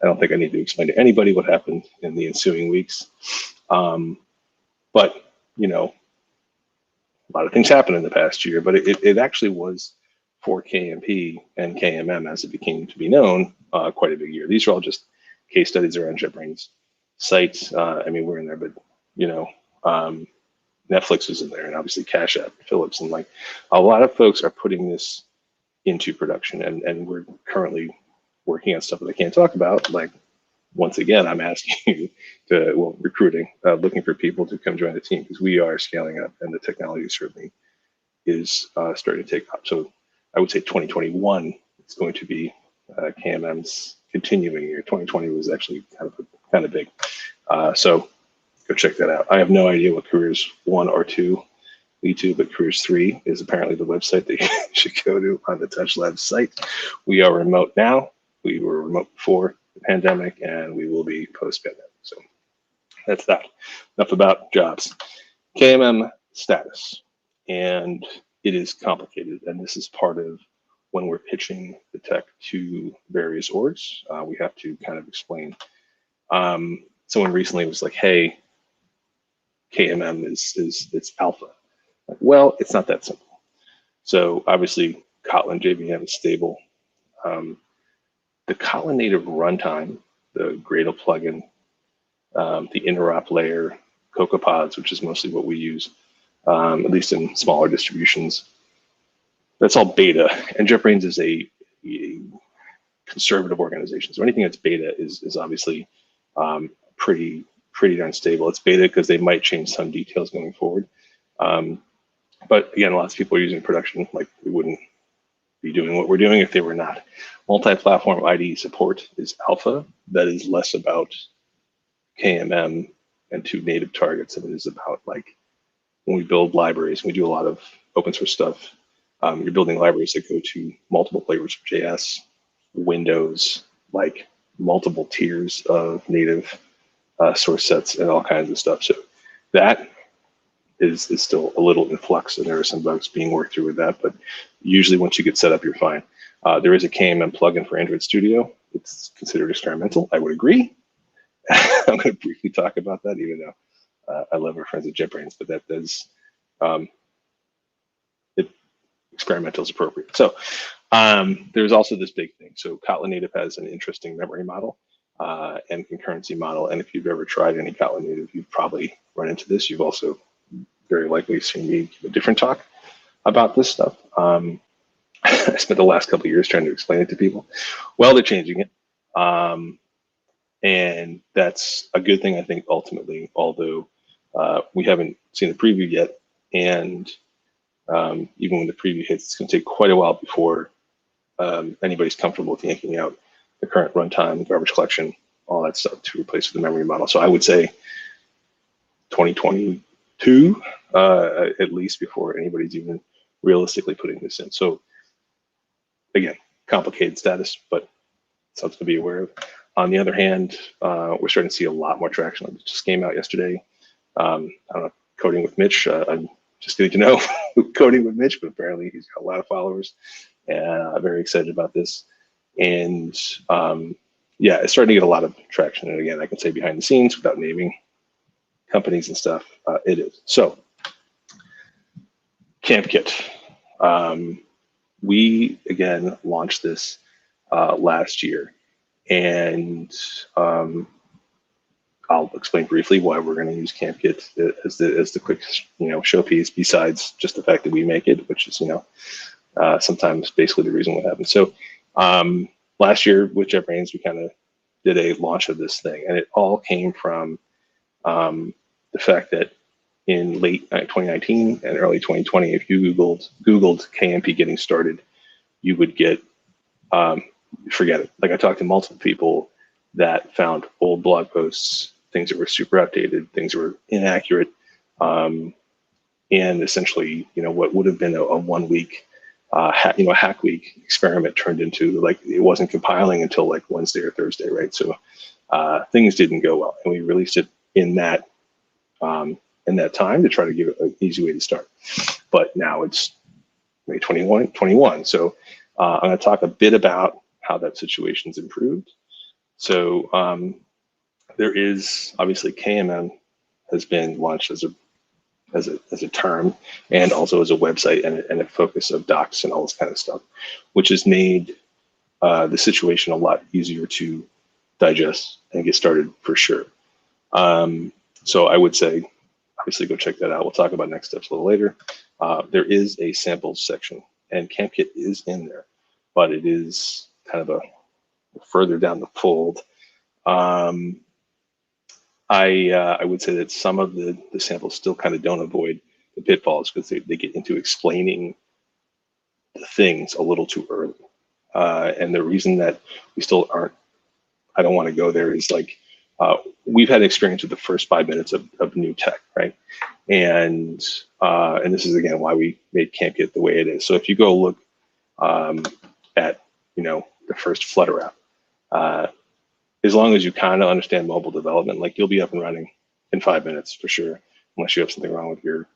don't think I need to explain to anybody what happened in the ensuing weeks. But, you know, a lot of things happened in the past year, but it actually was for KMP and KMM, as it became to be known, quite a big year. These are all just case studies around JetBrains sites. I mean, we're in there, but, you know, Netflix is in there, and obviously Cash App, Philips, and like a lot of folks are putting this into production, and we're currently working on stuff that I can't talk about. Like, once again, I'm asking you to, well, recruiting, looking for people to come join the team, because we are scaling up and the technology certainly is starting to take up. So I would say 2021 is going to be KMM's continuing year. 2020 was actually kind of big. So go check that out. I have no idea what Careers 1 or 2 lead to, but Careers 3 is apparently the website that you should go to on the TouchLab site. We are remote now. We were remote before the pandemic, and we will be post-pandemic. So that's that. Enough about jobs. KMM status, and it is complicated, and this is part of when we're pitching the tech to various orgs. We have to kind of explain. Someone recently was like, "Hey, KMM it's alpha." Like, well, it's not that simple. So obviously, Kotlin JVM is stable. The Kotlin native runtime, the Gradle plugin, the interop layer, CocoaPods, which is mostly what we use, at least in smaller distributions, that's all beta. And JetBrains is a conservative organization, so anything that's beta is obviously pretty darn stable. It's beta because they might change some details going forward. But again, lots of people are using production. Like, we wouldn't be doing what we're doing if they were not. Multi-platform IDE support is alpha. That is less about KMM and 2 native targets than it is about, like, when we build libraries. We do a lot of open source stuff. You're building libraries that go to multiple flavors of JS, Windows, like multiple tiers of native source sets and all kinds of stuff. So that is still a little in flux, and there are some bugs being worked through with that, but usually once you get set up, you're fine. There is a KMM plugin for Android Studio. It's considered experimental. I would agree. I'm going to briefly talk about that, even though I love our friends at JetBrains, but that does, experimental is appropriate. So there's also this big thing. So Kotlin native has an interesting memory model and concurrency model. And if you've ever tried any Kotlin native, you've probably run into this. You've also very likely seen me give a different talk about this stuff. I spent the last couple of years trying to explain it to people. Well, they're changing it. And that's a good thing, I think, ultimately, although we haven't seen the preview yet. And even when the preview hits, it's going to take quite a while before anybody's comfortable with yanking out the current runtime, garbage collection, all that stuff to replace with the memory model. So I would say 2022, at least, before anybody's even realistically putting this in. So again, complicated status, but something to be aware of. On the other hand, we're starting to see a lot more traction. It just came out yesterday. I don't know, Coding with Mitch. I'm just getting to know Coding with Mitch, but apparently he's got a lot of followers, and I'm very excited about this. And yeah, it's starting to get a lot of traction. And again, I can say behind the scenes without naming companies and stuff, it is. So CampKit. We, again, launched this last year. And I'll explain briefly why we're going to use CampKit as the quick, showpiece. Besides just the fact that we make it, which is sometimes basically the reason what happens. So last year with JetBrains, we kind of did a launch of this thing, and it all came from the fact that in late 2019 and early 2020, if you Googled KMP getting started, you would get forget it. Like, I talked to multiple people that found old blog posts, things that were super outdated, things that were inaccurate, and essentially, what would have been a 1 week, hack week experiment turned into, like, it wasn't compiling until like Wednesday or Thursday, right? So things didn't go well, and we released it in that time to try to give it an easy way to start. But now it's May 21. So I'm going to talk a bit about how that situation's improved. So there is, obviously, KMM has been launched as a term, and also as a website and a focus of docs and all this kind of stuff, which has made the situation a lot easier to digest and get started for sure. So I would say, obviously, go check that out. We'll talk about next steps a little later. There is a samples section, and CampKit is in there, but it is kind of a further down the fold. I would say that some of the samples still kind of don't avoid the pitfalls, because they get into explaining the things a little too early. And the reason that we still aren't, I don't want to go there, is like, we've had experience with the first 5 minutes of new tech, right? And this is, again, why we made CampKit the way it is. So if you go look at, the first Flutter app, as long as you kind of understand mobile development, like, you'll be up and running in 5 minutes for sure, unless you have something wrong with your,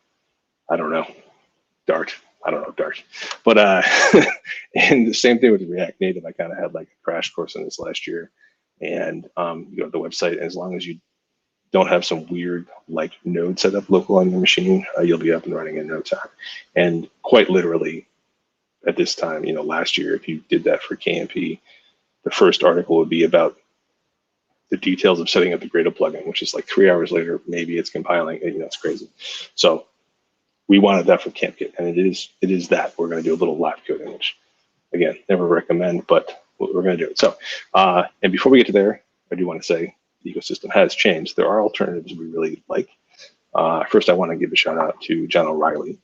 Dart. But and the same thing with React Native. I kind of had like a crash course on this last year, and you go to the website, and as long as you don't have some weird like node set up local on your machine, you'll be up and running in no time. And quite literally, at this time, last year, if you did that for KMP, the first article would be about the details of setting up the Gradle plugin, which is like 3 hours later, maybe it's compiling. It's crazy. So we wanted that for CampKit, and it is that. We're going to do a little live coding, which, again, never recommend, but we're going to do it. So, and before we get to there, I do want to say the ecosystem has changed. There are alternatives we really like. First, I want to give a shout out to John O'Reilly,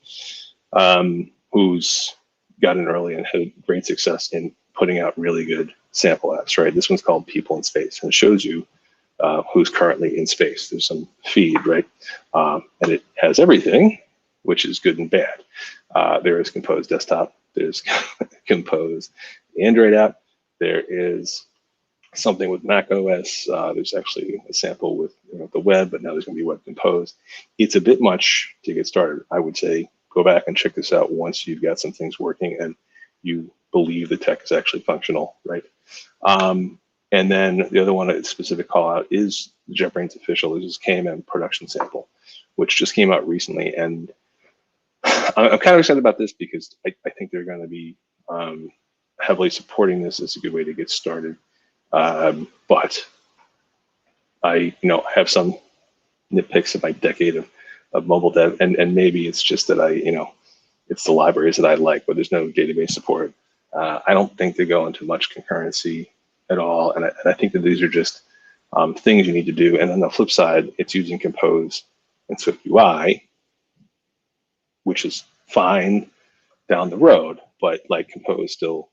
who's got in early and had great success in putting out really good sample apps, right? This one's called People in Space, and it shows you who's currently in space. There's some feed, right? And it has everything, which is good and bad. There is Compose Desktop. There's Compose Android app. There is something with Mac OS. There's actually a sample with the web, but now there's going to be WebCompose. It's a bit much to get started. I would say go back and check this out once you've got some things working and you believe the tech is actually functional, right? And then the other one, a specific call out, is JetBrains official. This is KMM production sample, which just came out recently. And I'm kind of excited about this because I think they're going to be heavily supporting this as a good way to get started. But I have some nitpicks of my decade of mobile dev, and maybe it's just that it's the libraries that I like, but there's no database support. I don't think they go into much concurrency at all, and I think that these are just things you need to do. And on the flip side, it's using Compose and Swift UI, which is fine down the road, but like Compose still,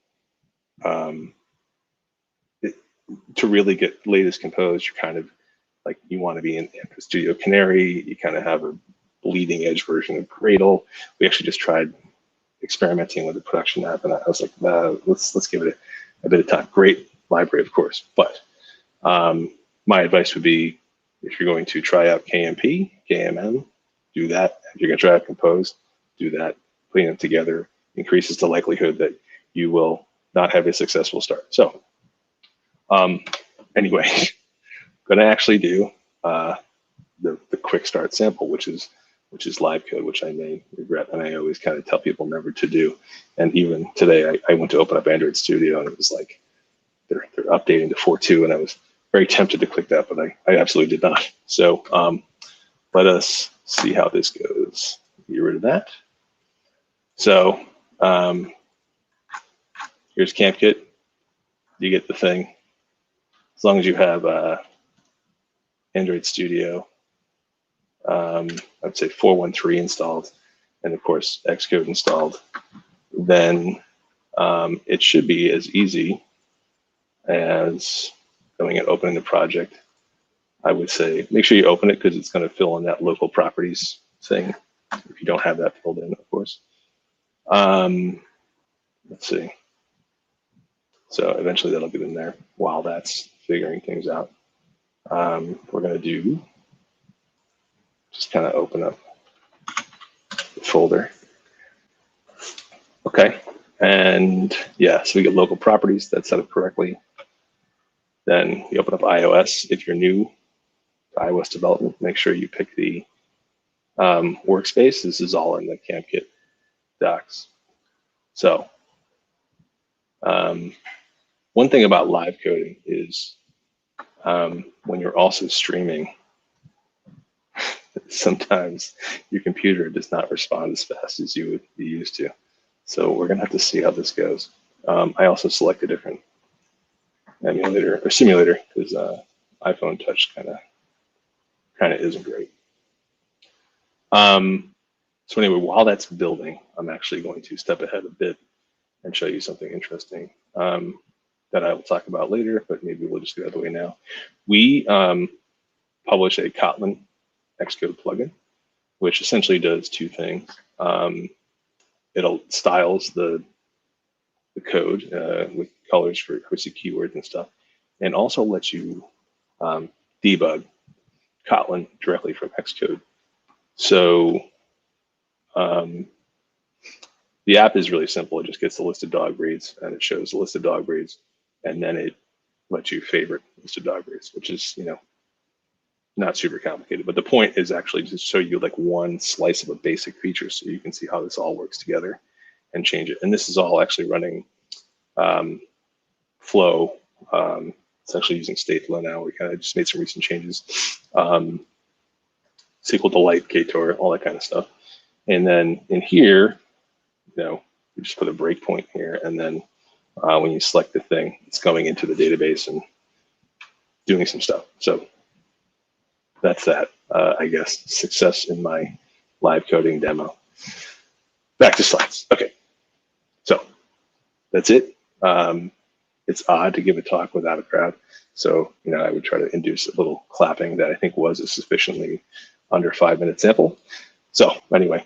to really get latest Compose, you're kind of like, you want to be in Studio Canary. You kind of have a bleeding edge version of Gradle. We actually just tried experimenting with the production app, and I was like, let's give it a bit of time. Great library, of course, but my advice would be, if you're going to try out KMP, KMM, do that. If you're going to try out Compose, do that. Putting them together increases the likelihood that you will not have a successful start. So anyway, going to actually do the quick start sample, which is live code, which I may regret, and I always kind of tell people never to do. And even today, I went to open up Android Studio, and it was like they're updating to 4.2, and I was very tempted to click that, but I absolutely did not. So let us see how this goes. Get rid of that. So here's CampKit. You get the thing. As long as you have Android Studio, I'd say 4.1.3 installed, and of course Xcode installed, then it should be as easy as going and opening the project. I would say make sure you open it, because it's going to fill in that local properties thing if you don't have that filled in, of course. Let's see. So eventually that'll get in there while that's figuring things out. We're going to do, just kind of open up the folder. Okay, and yeah, so we get local properties that's set up correctly. Then you open up iOS. If you're new to iOS development, make sure you pick the workspace. This is all in the CampKit docs. So one thing about live coding is when you're also streaming, sometimes your computer does not respond as fast as you would be used to. So we're gonna have to see how this goes. I also select a different emulator or simulator, because iPhone Touch kind of isn't great. So anyway, while that's building, I'm actually going to step ahead a bit and show you something interesting that I will talk about later, but maybe we'll just get out of the way now. We publish a Kotlin Xcode plugin, which essentially does two things. It'll styles the code with colors for hosted keywords and stuff, and also lets you debug Kotlin directly from Xcode. So the app is really simple. It just gets the list of dog breeds, and it shows the list of dog breeds, and then it lets you favorite list of dog breeds, which is, you know, not super complicated. But the point is actually to show you like one slice of a basic feature, so you can see how this all works together and change it. And this is all actually running Flow. It's actually using Stateflow now. We kind of just made some recent changes. SQL Delight, Ktor, all that kind of stuff. And then in here, you know, you just put a breakpoint here, and then when you select the thing, it's going into the database and doing some stuff. So that's that, I guess, success in my live coding demo. Back to slides. Okay, so that's it. It's odd to give a talk without a crowd. So, you know, I would try to induce a little clapping that I think was a sufficiently under 5-minute sample. So anyway,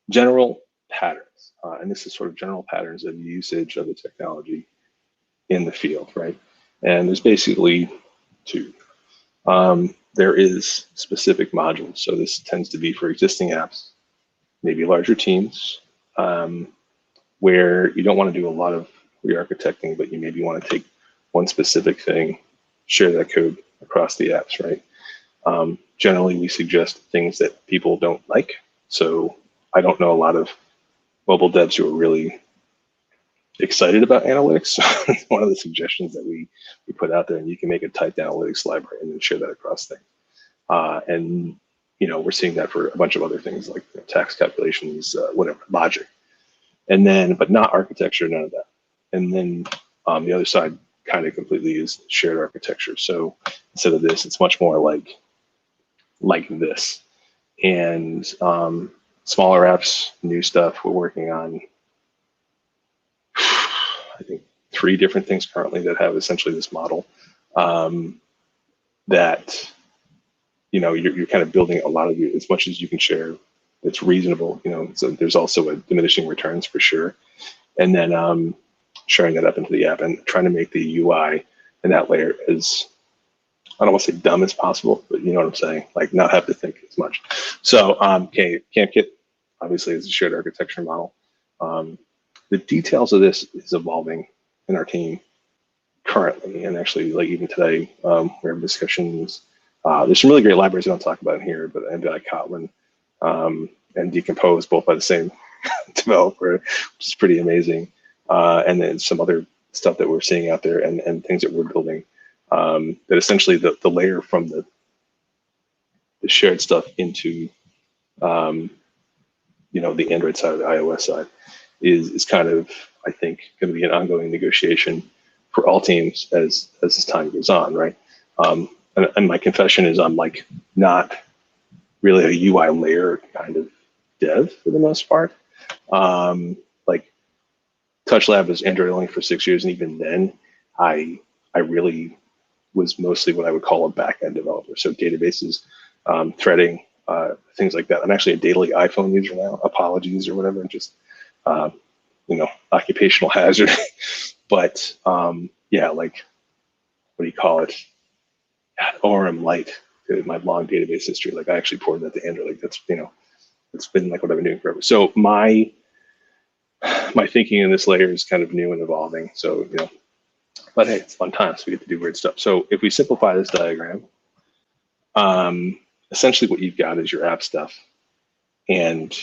general patterns. And this is sort of general patterns of usage of the technology in the field, right? And there's basically two. There is specific modules. So this tends to be for existing apps, maybe larger teams, where you don't want to do a lot of re-architecting, but you maybe want to take one specific thing, share that code across the apps, right? Generally, we suggest things that people don't like. So I don't know a lot of mobile devs who are really excited about analytics. It's one of the suggestions that we put out there, and you can make a typed analytics library and then share that across things. And you know, we're seeing that for a bunch of other things like tax calculations, whatever, logic. And then, but not architecture, none of that. And then the other side kind of completely is shared architecture. So instead of this, it's much more like this. And smaller apps, new stuff. We're working on, I think, 3 different things currently that have essentially this model that, you know, you're kind of building a lot of you as much as you can share. It's reasonable, you know. So there's also a diminishing returns for sure, and then sharing that up into the app and trying to make the UI in that layer as, I don't want to say dumb as possible, but you know what I'm saying, like not have to think as much. So CampKit obviously is a shared architecture model. The details of this is evolving in our team currently, and actually, like even today, we have discussions. There's some really great libraries I don't talk about in here, but May Kotlin and Decompose, both by the same developer, which is pretty amazing. And then some other stuff that we're seeing out there and things that we're building. That essentially the layer from the shared stuff into you know, the Android side or the iOS side is kind of, I think, going to be an ongoing negotiation for all teams as this time goes on, right? And my confession is I'm like not really a UI layer kind of dev for the most part. Like TouchLab was Android only for 6 years, and even then, I really was mostly what I would call a backend developer. So databases, threading, things like that. I'm actually a daily iPhone user now. Apologies or whatever, just you know, occupational hazard. But yeah, like what do you call it? ORM Lite, my long database history. Like I actually ported that to Android. Like that's, you know, it's been like what I've been doing forever. So my thinking in this layer is kind of new and evolving. So, you know, but hey, it's fun times. We get to do weird stuff. So if we simplify this diagram, essentially what you've got is your app stuff. And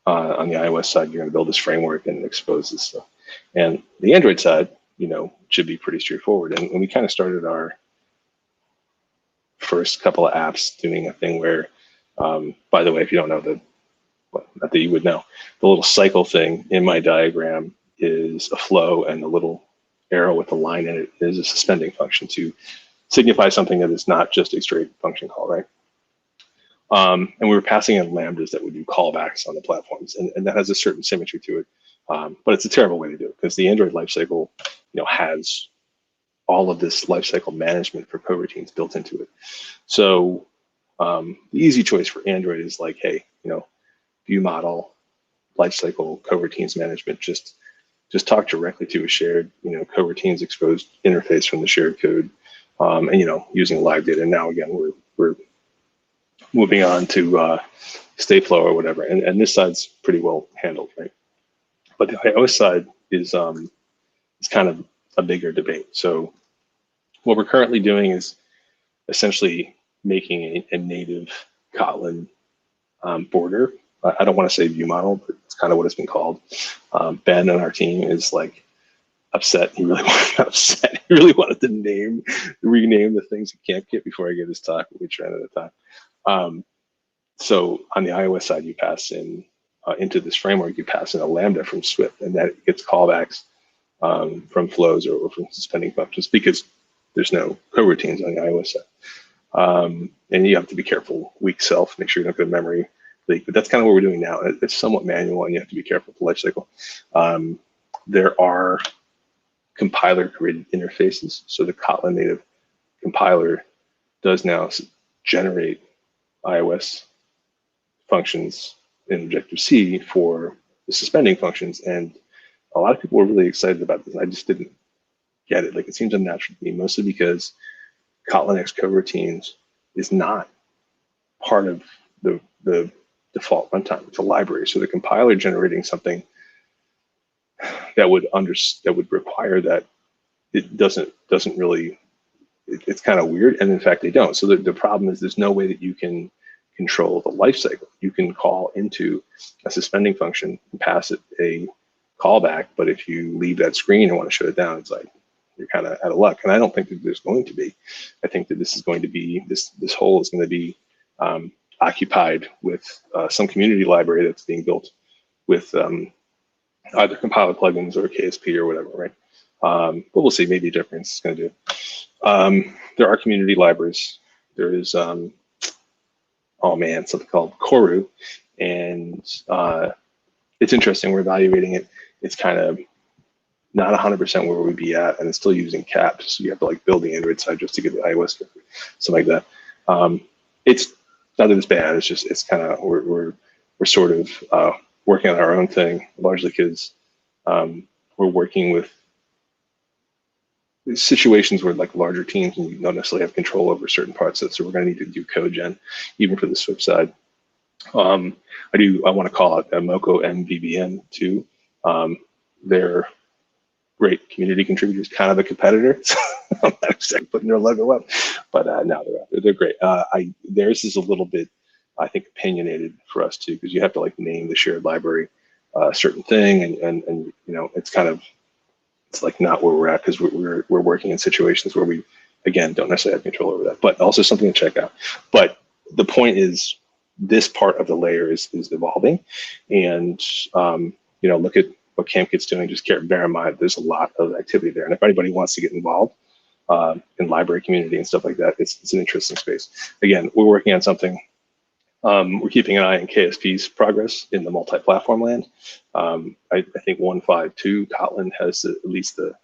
on the iOS side, you're going to build this framework and expose this stuff. And the Android side, you know, should be pretty straightforward. And we kind of started our first couple of apps doing a thing where, by the way, if you don't know well, not that you would know, the little cycle thing in my diagram is a flow, and the little arrow with the line in it is a suspending function to signify something that is not just a straight function call, right? And we were passing in lambdas that would do callbacks on the platforms, and that has a certain symmetry to it. But it's a terrible way to do it because the Android lifecycle, you know, has all of this lifecycle management for coroutines built into it. So the easy choice for Android is like, hey, you know, view model, lifecycle, coroutines management, just talk directly to a shared, you know, coroutines exposed interface from the shared code, and you know, using live data. And now again, we're moving on to Stateflow or whatever, and this side's pretty well handled, right? But the iOS side is kind of a bigger debate. So what we're currently doing is essentially making a native Kotlin border. I don't want to say view model, but it's kind of what it's been called. Ben on our team is like upset. He really wanted to rename the things in CampKit before I get his talk. We ran out of time. So on the iOS side, you pass in into this framework, you pass in a lambda from Swift, and that gets callbacks from flows or from suspending functions because there's no coroutines on the iOS side. And you have to be careful, weak self, make sure you don't go to memory leak. But that's kind of what we're doing now. It's somewhat manual, and you have to be careful with the lifecycle. There are compiler-created interfaces. So the Kotlin native compiler does now generate iOS functions in Objective-C for the suspending functions. And a lot of people were really excited about this. I just didn't get it. Like, it seems unnatural to me, mostly because Kotlin X coroutines is not part of the default runtime. It's a library. So the compiler generating something that would require that, it doesn't really, it's kind of weird. And in fact, they don't. So the problem is there's no way that you can control the lifecycle. You can call into a suspending function and pass it a callback, but if you leave that screen and want to shut it down, it's like you're kind of out of luck. And I don't think that there's going to be. I think that this is going to be, this hole is going to be occupied with some community library that's being built with either compiler plugins or KSP or whatever, right? But we'll see, maybe a difference it's going to do. There are community libraries. There is, oh man, something called Koru, And it's interesting. We're evaluating it. It's kind of not 100% where we'd be at, and it's still using caps. So you have to like build the Android side just to get the iOS, something like that. It's not that it's bad. It's just it's kind of we're sort of working on our own thing, largely because we're working with situations where like larger teams and you don't necessarily have control over certain parts of it. So we're going to need to do code gen, even for the Swift side. I want to call out Moco MVBN too. They're great community contributors, kind of a competitor. So I'm not exactly putting their logo up, but no, they're great. Theirs is a little bit, I think, opinionated for us too, because you have to like name the shared library a certain thing, and you know, it's kind of, it's like not where we're at, because we're working in situations where we, again, don't necessarily have control over that, but also something to check out. But the point is, this part of the layer is evolving, and you know, look at what CampKit's doing. Just bear in mind, there's a lot of activity there, and if anybody wants to get involved in library community and stuff like that, it's an interesting space. Again, we're working on something. We're keeping an eye on KSP's progress in the multi-platform land. I think 1.5.2 Kotlin has at least the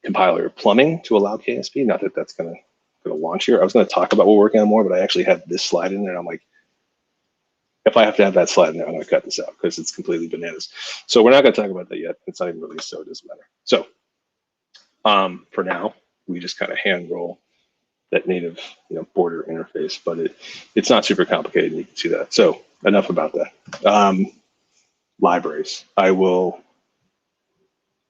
compiler plumbing to allow KSP. Not that that's gonna launch here. I was gonna talk about what we're working on more, but I actually had this slide in there, and I'm like, if I have to have that slide in there, I'm gonna cut this out because it's completely bananas. So we're not gonna talk about that yet. It's not even released, so it doesn't matter. So for now, we just kind of hand roll that native, you know, border interface, but it's not super complicated, and you can see that. So enough about that. Libraries.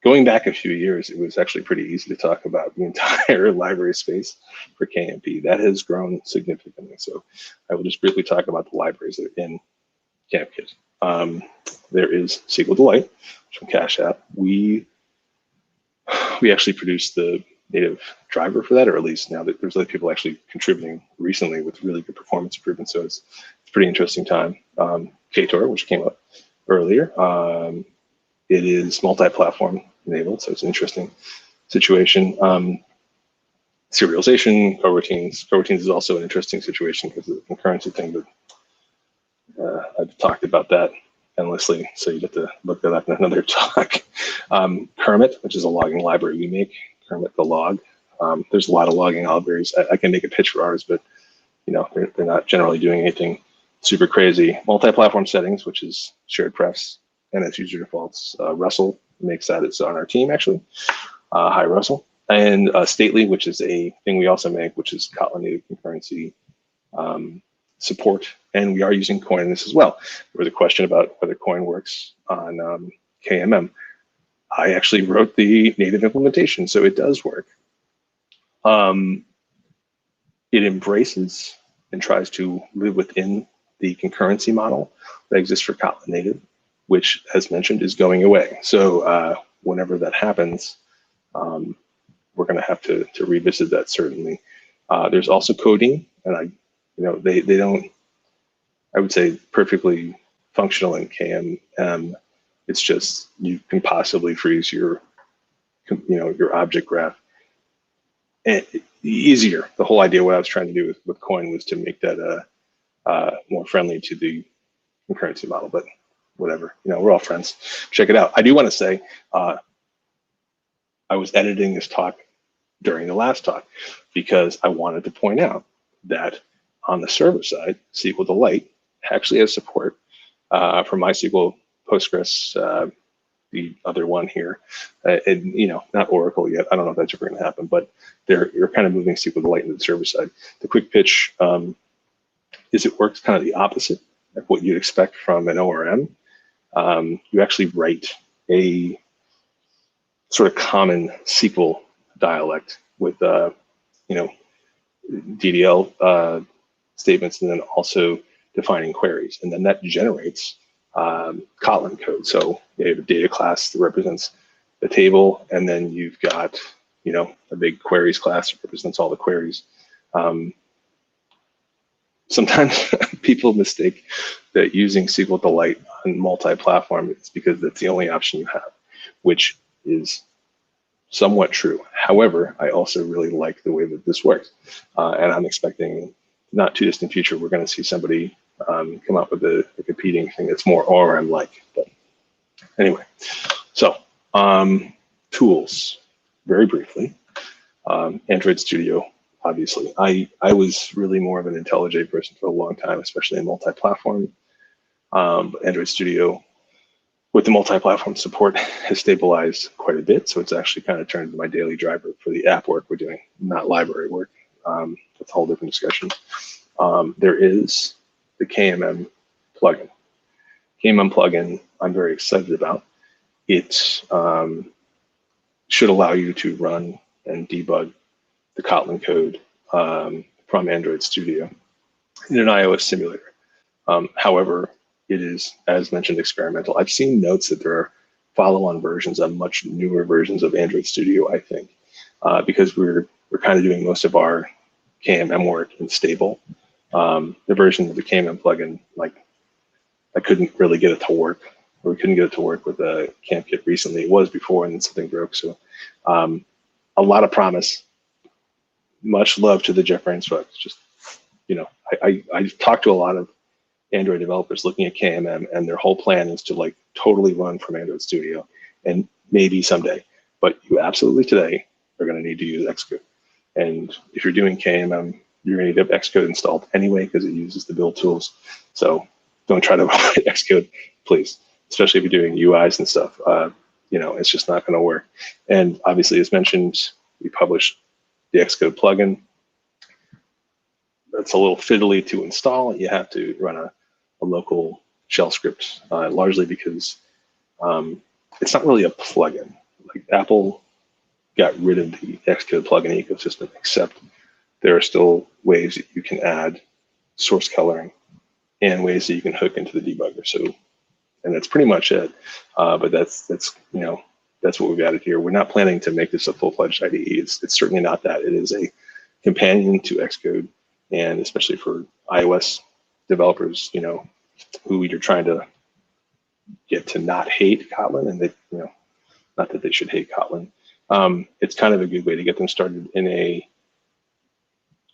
Going back a few years, it was actually pretty easy to talk about the entire library space for KMP. That has grown significantly. So I will just briefly talk about the libraries that are in CampKit. There is SQLite from Cache App. We actually produced the native driver for that, or at least now that there's other people actually contributing recently with really good performance improvements. So it's a pretty interesting time. KTOR, which came up earlier, it is multi-platform enabled, so it's an interesting situation. Serialization, coroutines. Coroutines is also an interesting situation because of the concurrency thing, but I've talked about that endlessly, so you have to look that up in another talk. Kermit, which is a logging library we make, Kermit the log. There's a lot of logging libraries. I can make a pitch for ours, but you know, they're not generally doing anything super crazy. Multi-platform settings, which is shared prefs and its user defaults. Russell makes that. It's on our team, actually. Hi, Russell. And Stately, which is a thing we also make, which is Kotlin native concurrency support. And we are using Coin in this as well. There was a question about whether Coin works on KMM. I actually wrote the native implementation, so it does work. It embraces and tries to live within the concurrency model that exists for Kotlin native, which, as mentioned, is going away. So whenever that happens, we're going to have to revisit that, certainly. There's also coding, and they don't, I would say, perfectly functional in KMM. It's just you can possibly freeze your object graph. And easier. The whole idea, what I was trying to do with Coin, was to make that more friendly to the concurrency model. But whatever, we're all friends. Check it out. I do want to say, I was editing this talk during the last talk because I wanted to point out that on the server side, SQLite actually has support for MySQL, Postgres, the other one here, and not Oracle yet. I don't know if that's ever going to happen, but you're kind of moving SQLite into the server side. The quick pitch is it works kind of the opposite of what you'd expect from an ORM. You actually write a sort of common SQL dialect with DDL statements, and then also defining queries, and then that generates Kotlin code. So you have a data class that represents the table, and then you've got a big queries class that represents all the queries. Sometimes people mistake that using SQLite on multi-platform is because that's the only option you have, which is somewhat true. However, I also really like the way that this works, and I'm expecting not too distant future we're going to see somebody come up with a competing thing that's more ORM-like. But anyway, so tools, very briefly. Android Studio, obviously. I was really more of an IntelliJ person for a long time, especially in multi-platform. Android Studio, with the multi-platform support, has stabilized quite a bit. So it's actually kind of turned into my daily driver for the app work we're doing, not library work. That's a whole different discussion. There is the KMM plugin. KMM plugin I'm very excited about. It should allow you to run and debug the Kotlin code from Android Studio in an iOS simulator. However, it is, as mentioned, experimental. I've seen notes that there are follow-on versions of much newer versions of Android Studio, I think, because we're kind of doing most of our KMM work in stable. The version of the KMM plugin, like, I couldn't really get it to work, or we couldn't get it to work with the CampKit recently. It was before, and then something broke. So a lot of promise. Much love to the JetBrains folks. Just, you know, I've talked to a lot of Android developers looking at KMM, and their whole plan is to like totally run from Android Studio, and maybe someday, but you absolutely today are going to need to use Xcode. And if you're doing KMM, you're going to need to have Xcode installed anyway because it uses the build tools. So don't try to avoid Xcode, please, especially if you're doing UIs and stuff. You know, it's just not going to work. And obviously, as mentioned, we published the Xcode plugin. That's a little fiddly to install. You have to run a local shell script, largely because it's not really a plugin. Like Apple got rid of the Xcode plugin ecosystem, except there are still ways that you can add source coloring and ways that you can hook into the debugger. So, and that's pretty much it. But that's you know, that's what we've added here. We're not planning to make this a full-fledged IDE. It's certainly not that. It is a companion to Xcode, and especially for iOS developers, you know, who you're trying to get to not hate Kotlin, and they, you know, not that they should hate Kotlin. It's kind of a good way to get them started in a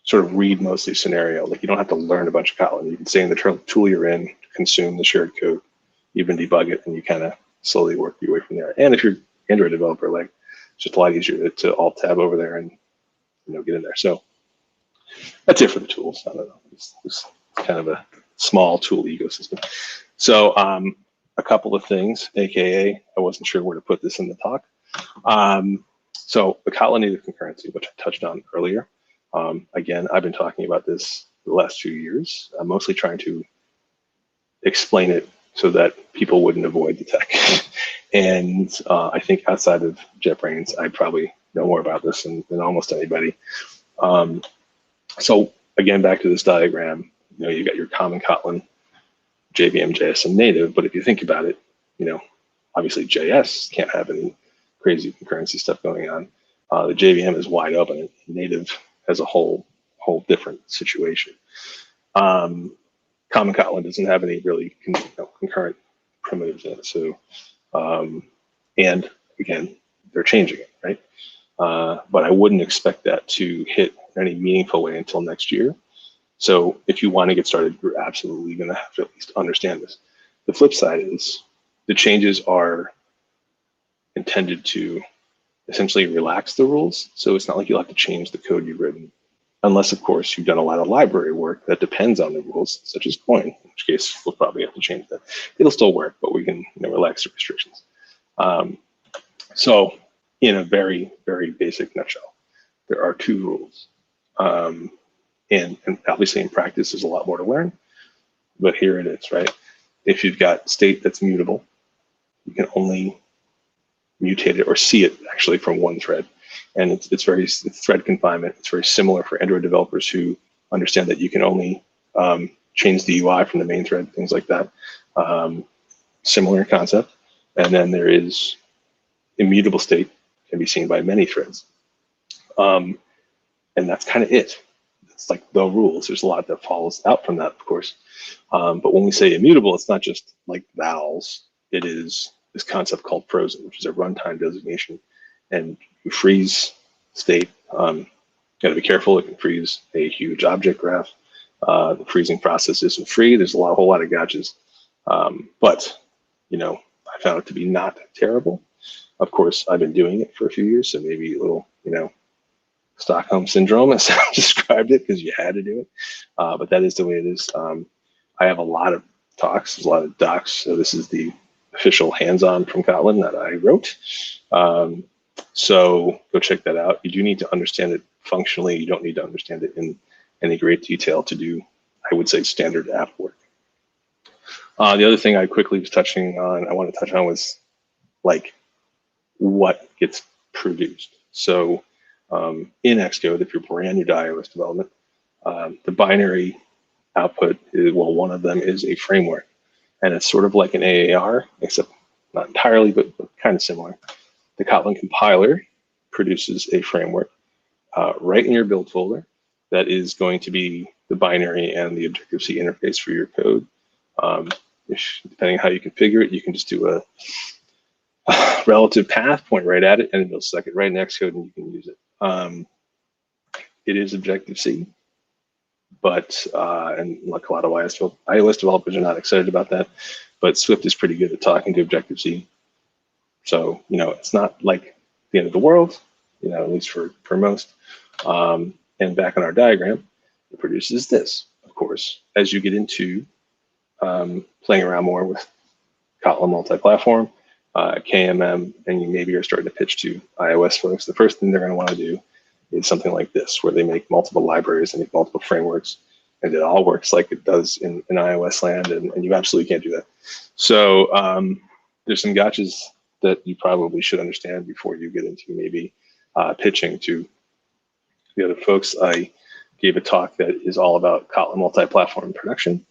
sort of read mostly scenario. Like, you don't have to learn a bunch of Kotlin. You can say in the tool you're in, consume the shared code, even debug it, and you kind of slowly work your way from there. And if you're an Android developer, like, it's just a lot easier to alt tab over there and, you know, get in there. So that's it for the tools. I don't know. It's kind of a small tool ecosystem. So a couple of things, AKA, I wasn't sure where to put this in the talk. So the Kotlin native concurrency, which I touched on earlier. Again, I've been talking about this the last few years. I'm mostly trying to explain it so that people wouldn't avoid the tech. And I think outside of JetBrains, I probably know more about this than almost anybody. So again, back to this diagram, you know, you got your common Kotlin, JVM, JS, and native. But if you think about it, you know, obviously JS can't have any crazy concurrency stuff going on. The JVM is wide open. Native has a whole different situation. Common Kotlin doesn't have any really concurrent primitives in it. So, and again, they're changing it, right? But I wouldn't expect that to hit in any meaningful way until next year. So if you want to get started, you're absolutely going to have to at least understand this. The flip side is the changes are intended to essentially relax the rules. So it's not like you'll have to change the code you've written, unless, of course, you've done a lot of library work that depends on the rules, such as coin, in which case we'll probably have to change that. It'll still work, but we can, you know, relax the restrictions. So in a very, very basic nutshell, there are two rules. And obviously in practice, there's a lot more to learn, but here it is, right? If you've got state that's mutable, you can only mutate it or see it actually from one thread. And it's thread confinement. It's very similar for Android developers who understand that you can only change the UI from the main thread, things like that. Similar concept. And then there is immutable state, can be seen by many threads. And that's kind of it. It's like the rules. There's a lot that follows out from that, of course. But when we say immutable, it's not just like vowels. It is this concept called frozen, which is a runtime designation. And you freeze state. Got to be careful. It can freeze a huge object graph. The freezing process isn't free. There's a whole lot of gotchas, but I found it to be not terrible. Of course, I've been doing it for a few years, so maybe a little, Stockholm syndrome, as I described it, because you had to do it. But that is the way it is. I have a lot of talks, a lot of docs. So this is the official hands-on from Kotlin that I wrote. So go check that out. You do need to understand it functionally. You don't need to understand it in any great detail to do, I would say, standard app work. The other thing I quickly was I want to touch on was like what gets produced. So in Xcode, if you're brand new to iOS development, the binary output is, well, one of them is a framework, and it's sort of like an AAR, except not entirely, but kind of similar. The Kotlin compiler produces a framework right in your build folder that is going to be the binary and the Objective-C interface for your code. Depending on how you configure it, you can just do a relative path, point right at it, and it'll select it right in Xcode, and you can use it. It is Objective-C, but and like a lot of iOS developers are not excited about that, but Swift is pretty good at talking to Objective-C. So, it's not like the end of the world, at least for most. And back on our diagram, it produces this. Of course, as you get into playing around more with Kotlin Multiplatform, KMM, and you maybe are starting to pitch to iOS folks, the first thing they're going to want to do is something like this, where they make multiple libraries and make multiple frameworks, and it all works like it does in iOS land, and you absolutely can't do that. So there's some gotchas that you probably should understand before you get into maybe pitching to the other folks. I gave a talk that is all about Kotlin Multiplatform production,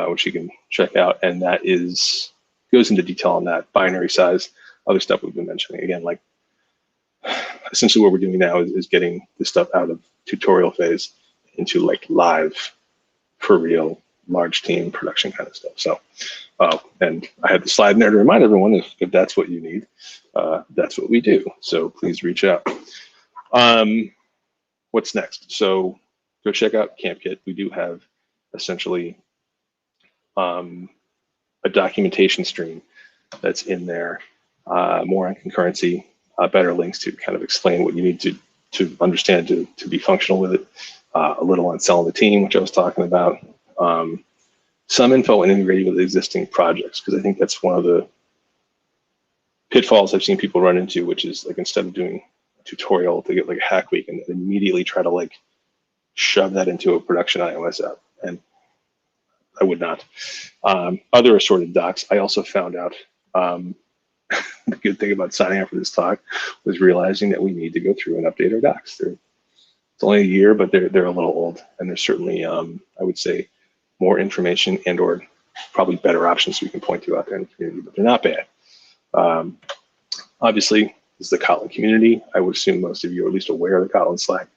which you can check out, and that goes into detail on that binary size, other stuff we've been mentioning. Again, like essentially what we're doing now is getting this stuff out of tutorial phase into like live, for real, large team production kind of stuff. So, and I had the slide in there to remind everyone if that's what you need, that's what we do. So please reach out. What's next? So go check out CampKit. We do have essentially a documentation stream that's in there, more on concurrency, better links to kind of explain what you need to understand to be functional with it, a little on selling the team, which I was talking about, some info and integrating with existing projects, because I think that's one of the pitfalls I've seen people run into, which is like instead of doing a tutorial to get like a hack week and immediately try to like shove that into a production iOS app. And I would not. Other assorted docs, I also found out the good thing about signing up for this talk was realizing that we need to go through and update our docs. It's only a year, but they're a little old, and there's certainly, I would say, more information and or probably better options we can point to out there in the community, but they're not bad. Obviously, this is the Kotlin community. I would assume most of you are at least aware of the Kotlin Slack.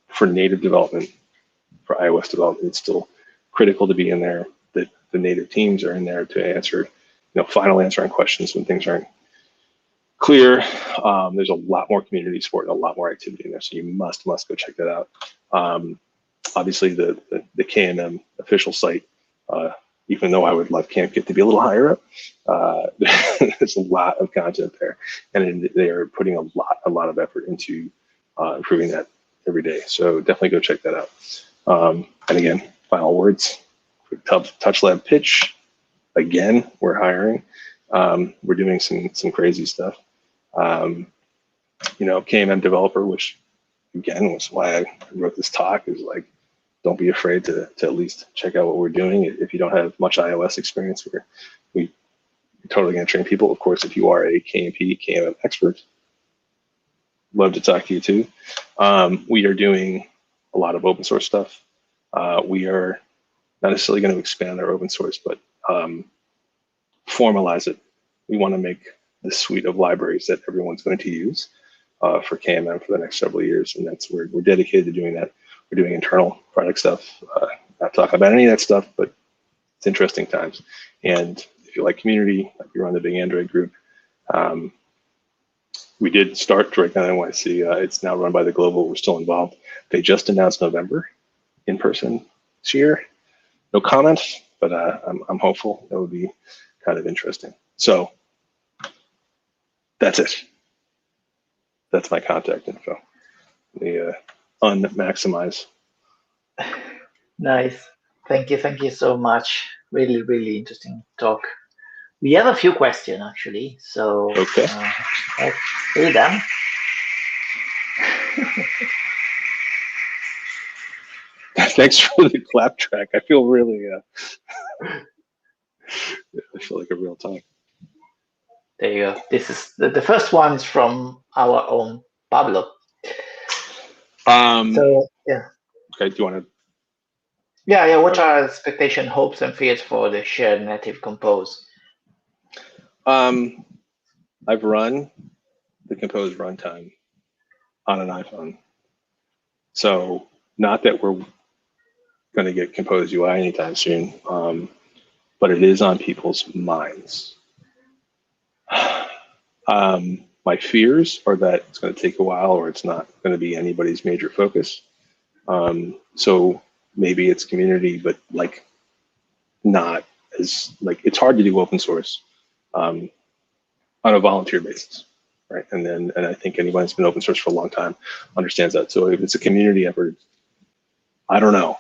For native development, for iOS development, it's still critical to be in there. That the native teams are in there to answer, final answer on questions when things aren't clear. There's a lot more community support and a lot more activity in there, so you must go check that out. Obviously, the KMM official site, even though I would love CampKit to be a little higher up, there's a lot of content there, and they are putting a lot of effort into improving that every day. So definitely go check that out. And again, final words, TouchLab pitch. Again, we're hiring. We're doing some crazy stuff. KMM developer, which again was why I wrote this talk, is like, don't be afraid to at least check out what we're doing. If you don't have much iOS experience, we're totally going to train people. Of course, if you are a KMP, KMM expert, love to talk to you too. We are doing a lot of open source stuff. We are not necessarily going to expand our open source, but formalize it. We want to make this suite of libraries that everyone's going to use for KMM for the next several years, and we're dedicated to doing that. We're doing internal product stuff. Not talking about any of that stuff, but it's interesting times. And if you like community, like you're on the big Android group, we did start direct on NYC. It's now run by the Global. We're still involved. They just announced November, in person this year. No comment, but I'm hopeful. That would be kind of interesting. So that's it. That's my contact info. The unmaximize. Nice. Thank you so much. Really, really interesting talk. We have a few questions actually, so okay. Let's read them. Thanks for the clap track. I feel really, I feel like a real talk. There you go. This is the first one is from our own Pablo. So yeah. Okay. Do you want to? Yeah. What are expectations, hopes, and fears for the shared native Compose? I've run the Compose runtime on an iPhone, so not that we're going to get Compose UI anytime soon, but it is on people's minds. My fears are that it's going to take a while, or it's not going to be anybody's major focus. So maybe it's community, but like not as like it's hard to do open source on a volunteer basis, right? And I think anyone who's been open source for a long time understands that. So if it's a community effort, I don't know,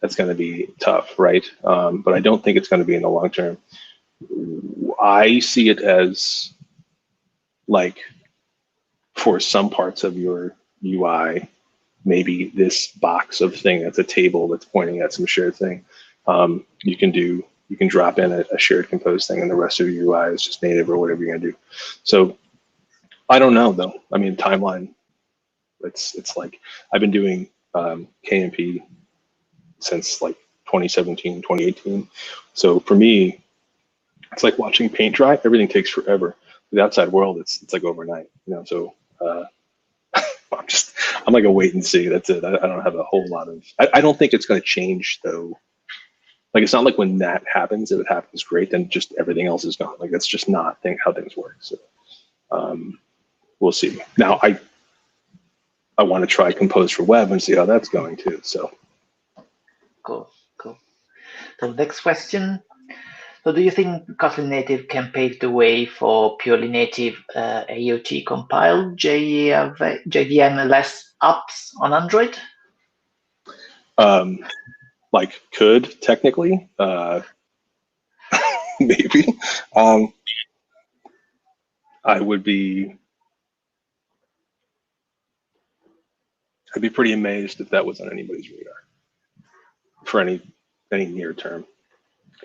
that's going to be tough, right? But I don't think it's going to be in the long term. I see it as like for some parts of your UI, maybe this box of thing that's a table that's pointing at some shared thing. You can drop in a shared Compose thing, and the rest of your UI is just native or whatever you're gonna do. So I don't know though. I mean, timeline. It's like I've been doing KMP since like 2017, 2018. So for me, it's like watching paint dry. Everything takes forever. The outside world, it's like overnight, you know. So I'm like a wait and see. That's it. I don't have a whole lot of. I don't think it's going to change though. Like it's not like when that happens, if it happens, great. Then just everything else is gone. Like that's just not how things work. So we'll see. Now I want to try Compose for web and see how that's going too. So cool. So next question. So do you think Kotlin Native can pave the way for purely native AOT compiled JVM-less apps on Android? Like could technically, maybe. I'd be pretty amazed if that was on anybody's radar for any near term.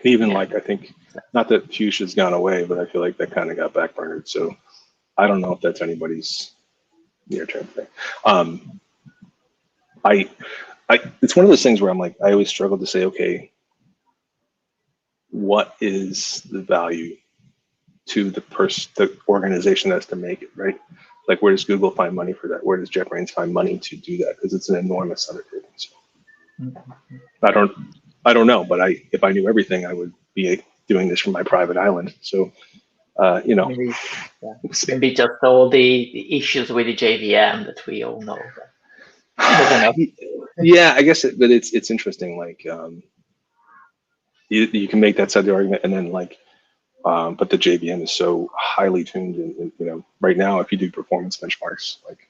Even like I think not that Fuchsia's gone away, but I feel like that kind of got backburnered. So I don't know if that's anybody's near term thing. It's one of those things where I'm like, I always struggle to say, okay, what is the value to the organization that's to make it, right? Like, where does Google find money for that? Where does JetBrains find money to do that? Because it's an enormous undertaking. So I don't know, but if I knew everything, I would be doing this from my private island. So, you know, maybe just all the issues with the JVM that we all know. Yeah, I guess, but it's interesting. Like, you can make that side of the argument, and then like, but the JVM is so highly tuned, and you know, right now, if you do performance benchmarks, like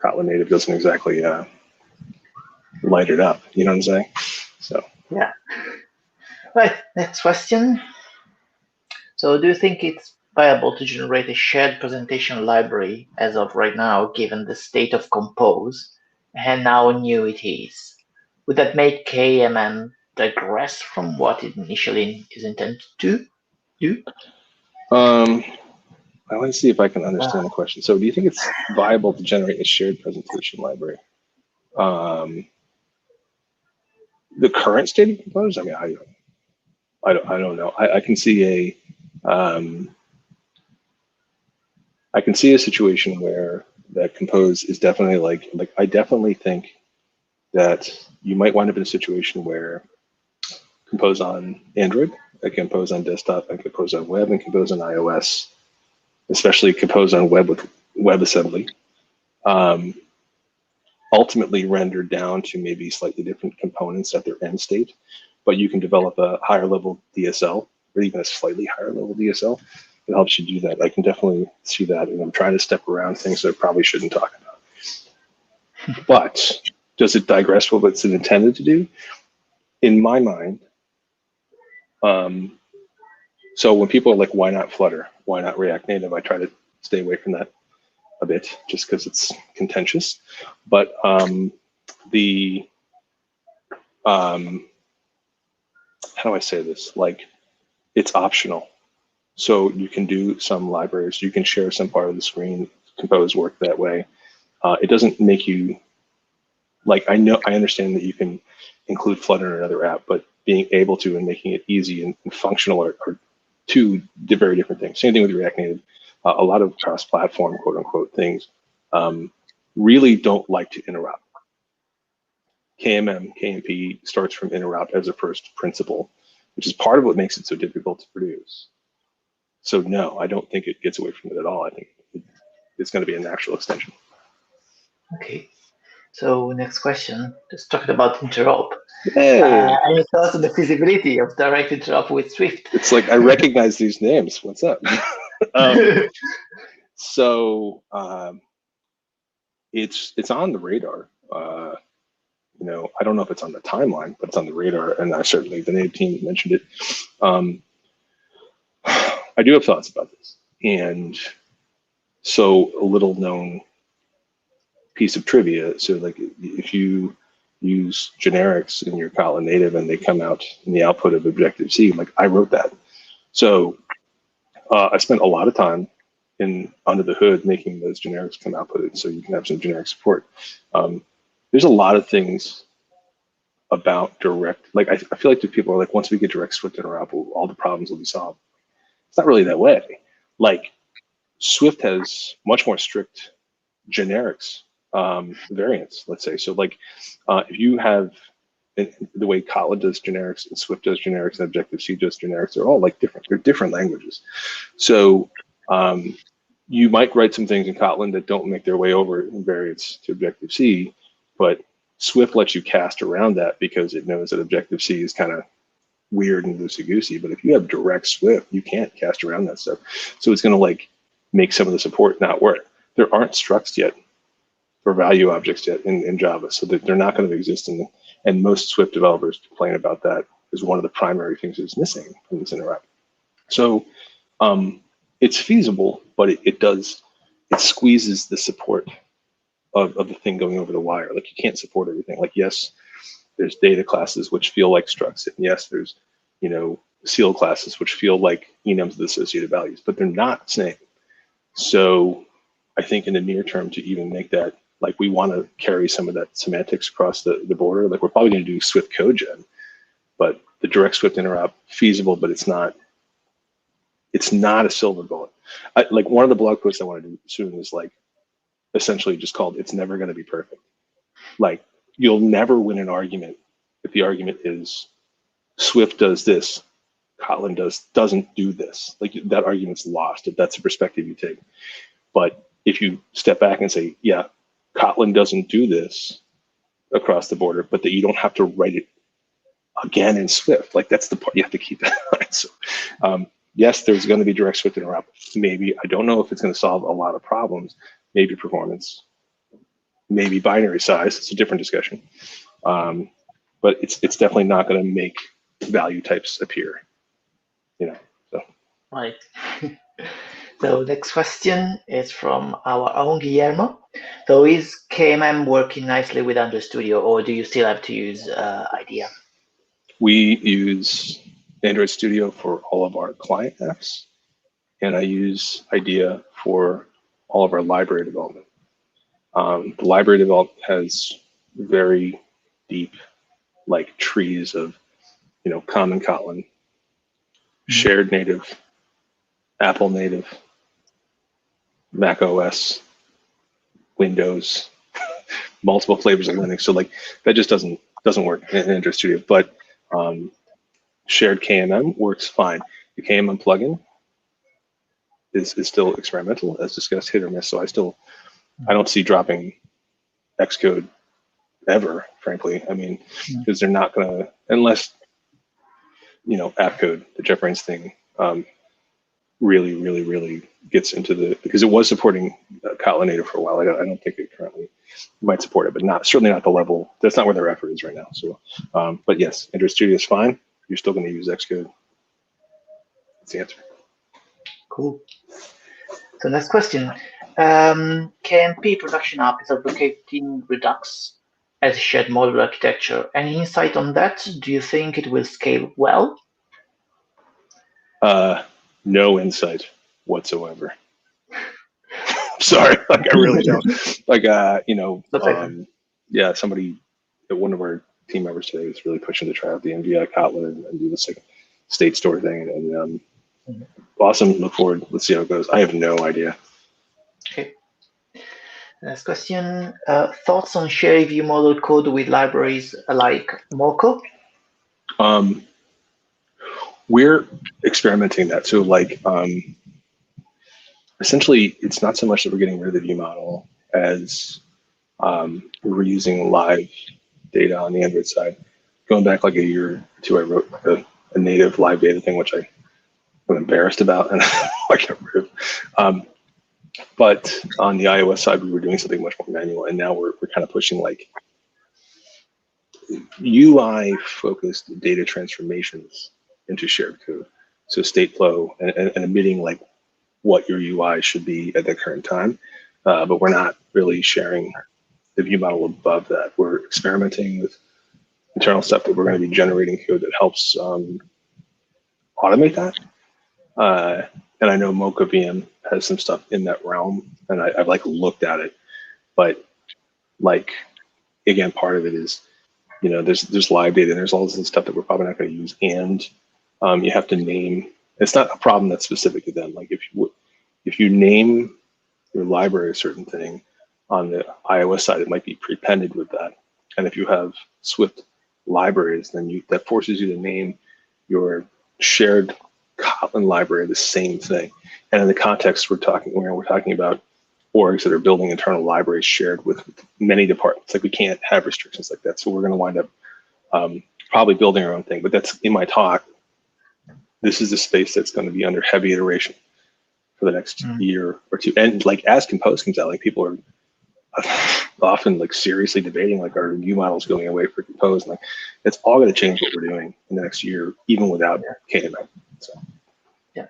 Kotlin Native doesn't exactly light it up. You know what I'm saying? So yeah. Right. Next question. So, do you think it's viable to generate a shared presentation library as of right now, given the state of Compose and how new it is? Would that make KMM digress from what it initially is intended to do? I want to see if I can understand the question. So, do you think it's viable to generate a shared presentation library? The current state of Compose? I mean, I don't know. I can see a situation where that Compose is definitely like I definitely think that you might wind up in a situation where Compose on Android, I Compose on desktop, I Compose on web, and Compose on iOS, especially Compose on web with WebAssembly. ultimately render down to maybe slightly different components at their end state, but you can develop a higher level DSL or even a slightly higher level DSL that helps you do that. I can definitely see that, and I'm trying to step around things that I probably shouldn't talk about. But does it digress what it's intended to do? In my mind, so when people are like, why not Flutter? Why not React Native? I try to stay away from that a bit just because it's contentious. But how do I say this? Like, it's optional. So you can do some libraries, you can share some part of the screen, compose work that way. It doesn't make you, like, I understand that you can include Flutter in another app, but being able to and making it easy and functional are two very different things. Same thing with React Native. A lot of cross-platform, quote unquote, things really don't like to interrupt. KMP starts from interrupt as a first principle, which is part of what makes it so difficult to produce. So no, I don't think it gets away from it at all. I think it's going to be a natural extension. Okay. So next question, just talking about interop. Hey. Any thoughts on the feasibility of direct interop with Swift? It's like, I recognize these names. What's up? So it's on the radar. You know, I don't know if it's on the timeline, but it's on the radar, and I certainly, the native team mentioned it. I do have thoughts about this, and so a little known piece of trivia. So like, if you use generics in your Kotlin native and they come out in the output of Objective-C, like, I wrote that. So I spent a lot of time under the hood making those generics come outputted so you can have some generic support. There's a lot of things about direct, like, I feel like the people are like, once we get direct Swift interoperable, all the problems will be solved. It's not really that way. Like, Swift has much more strict generics variants, let's say. So like, if you have the way Kotlin does generics and Swift does generics and Objective-C does generics, they're all like different. They're different languages. So you might write some things in Kotlin that don't make their way over in variants to Objective-C, but Swift lets you cast around that because it knows that Objective-C is kind of weird and loosey-goosey. But if you have direct Swift, you can't cast around that stuff. So it's going to like make some of the support not work. There aren't structs yet or value objects yet in Java, so that they're not going to exist in and most Swift developers complain about that as one of the primary things that's missing from this interrupt. So it's feasible, but it squeezes the support of the thing going over the wire. Like, you can't support everything. Like, yes, there's data classes which feel like structs, and yes, there's, you know, seal classes which feel like enums with associated values, but they're not the same. So I think in the near term, to even make that, like, we want to carry some of that semantics across the border. Like, we're probably going to do Swift code gen, but the direct Swift interop feasible, but it's not a silver bullet. Like, one of the blog posts I want to do soon is like essentially just called "It's Never Going to Be Perfect." Like, you'll never win an argument if the argument is Swift does this, Kotlin doesn't do this. Like, that argument's lost if that's the perspective you take. But if you step back and say, yeah, Kotlin doesn't do this across the border, but that you don't have to write it again in Swift, like, that's the part you have to keep in mind. So yes, there's going to be direct Swift interop. Maybe, I don't know if it's going to solve a lot of problems, maybe performance, maybe binary size. It's a different discussion. But it's definitely not going to make value types appear, you know. So. Right. So next question is from our own Guillermo. So is KMM working nicely with Android Studio, or do you still have to use IDEA? We use Android Studio for all of our client apps, and I use IDEA for all of our library development. The library development has very deep, like, trees of, you know, common Kotlin, shared native, Apple native, Mac OS, Windows, multiple flavors of Linux. So like, that just doesn't work in Android Studio. But shared KMM works fine. The KMM plugin is still experimental, as discussed, hit or miss. So I don't see dropping Xcode ever, frankly. I mean, because they're not going to, unless, you know, app code, the JetBrains thing, really gets into the, because it was supporting Kotlin native for a while. I don't think it currently might support it, but certainly not the level. That's not where their effort is right now. So, but yes, Android Studio is fine. You're still going to use Xcode. That's the answer. Cool. So next question. KMP production app is advocating Redux as a shared model architecture. Any insight on that? Do you think it will scale well? No insight whatsoever. Sorry, like I really don't. Like, you know, yeah, somebody, one of our team members today was really pushing to try out the MVI Kotlin and do this like state store thing. And awesome, look forward. Let's see how it goes. I have no idea. Okay. Next question. Thoughts on shared view model code with libraries like Mocha? We're experimenting that. So like, essentially, it's not so much that we're getting rid of the view model as we're using live data on the Android side. Going back like a year or two, I wrote a native live data thing, which I'm embarrassed about, and I got rid of. But on the iOS side, we were doing something much more manual, and now we're kind of pushing like UI-focused data transformations into shared code. So state flow and emitting like what your UI should be at the current time, but we're not really sharing the view model above that. We're experimenting with internal stuff that we're going to be generating code that helps automate that. And I know Mocha VM has some stuff in that realm, and I've like looked at it, but like, again, part of it is, you know, there's live data and there's all this stuff that we're probably not going to use, and you have to name. It's not a problem that's specific to them. Like if you name your library a certain thing on the iOS side, it might be prepended with that. And if you have Swift libraries, then that forces you to name your shared Kotlin library the same thing. And in the context we're talking about orgs that are building internal libraries shared with many departments. Like we can't have restrictions like that. So we're going to wind up probably building our own thing. But that's in my talk. This is the space that's going to be under heavy iteration for the next year or two. And like as Compose comes out, like people are often like seriously debating like our view models going away for Compose. And like it's all going to change what we're doing in the next year, even without KML. So. Yeah.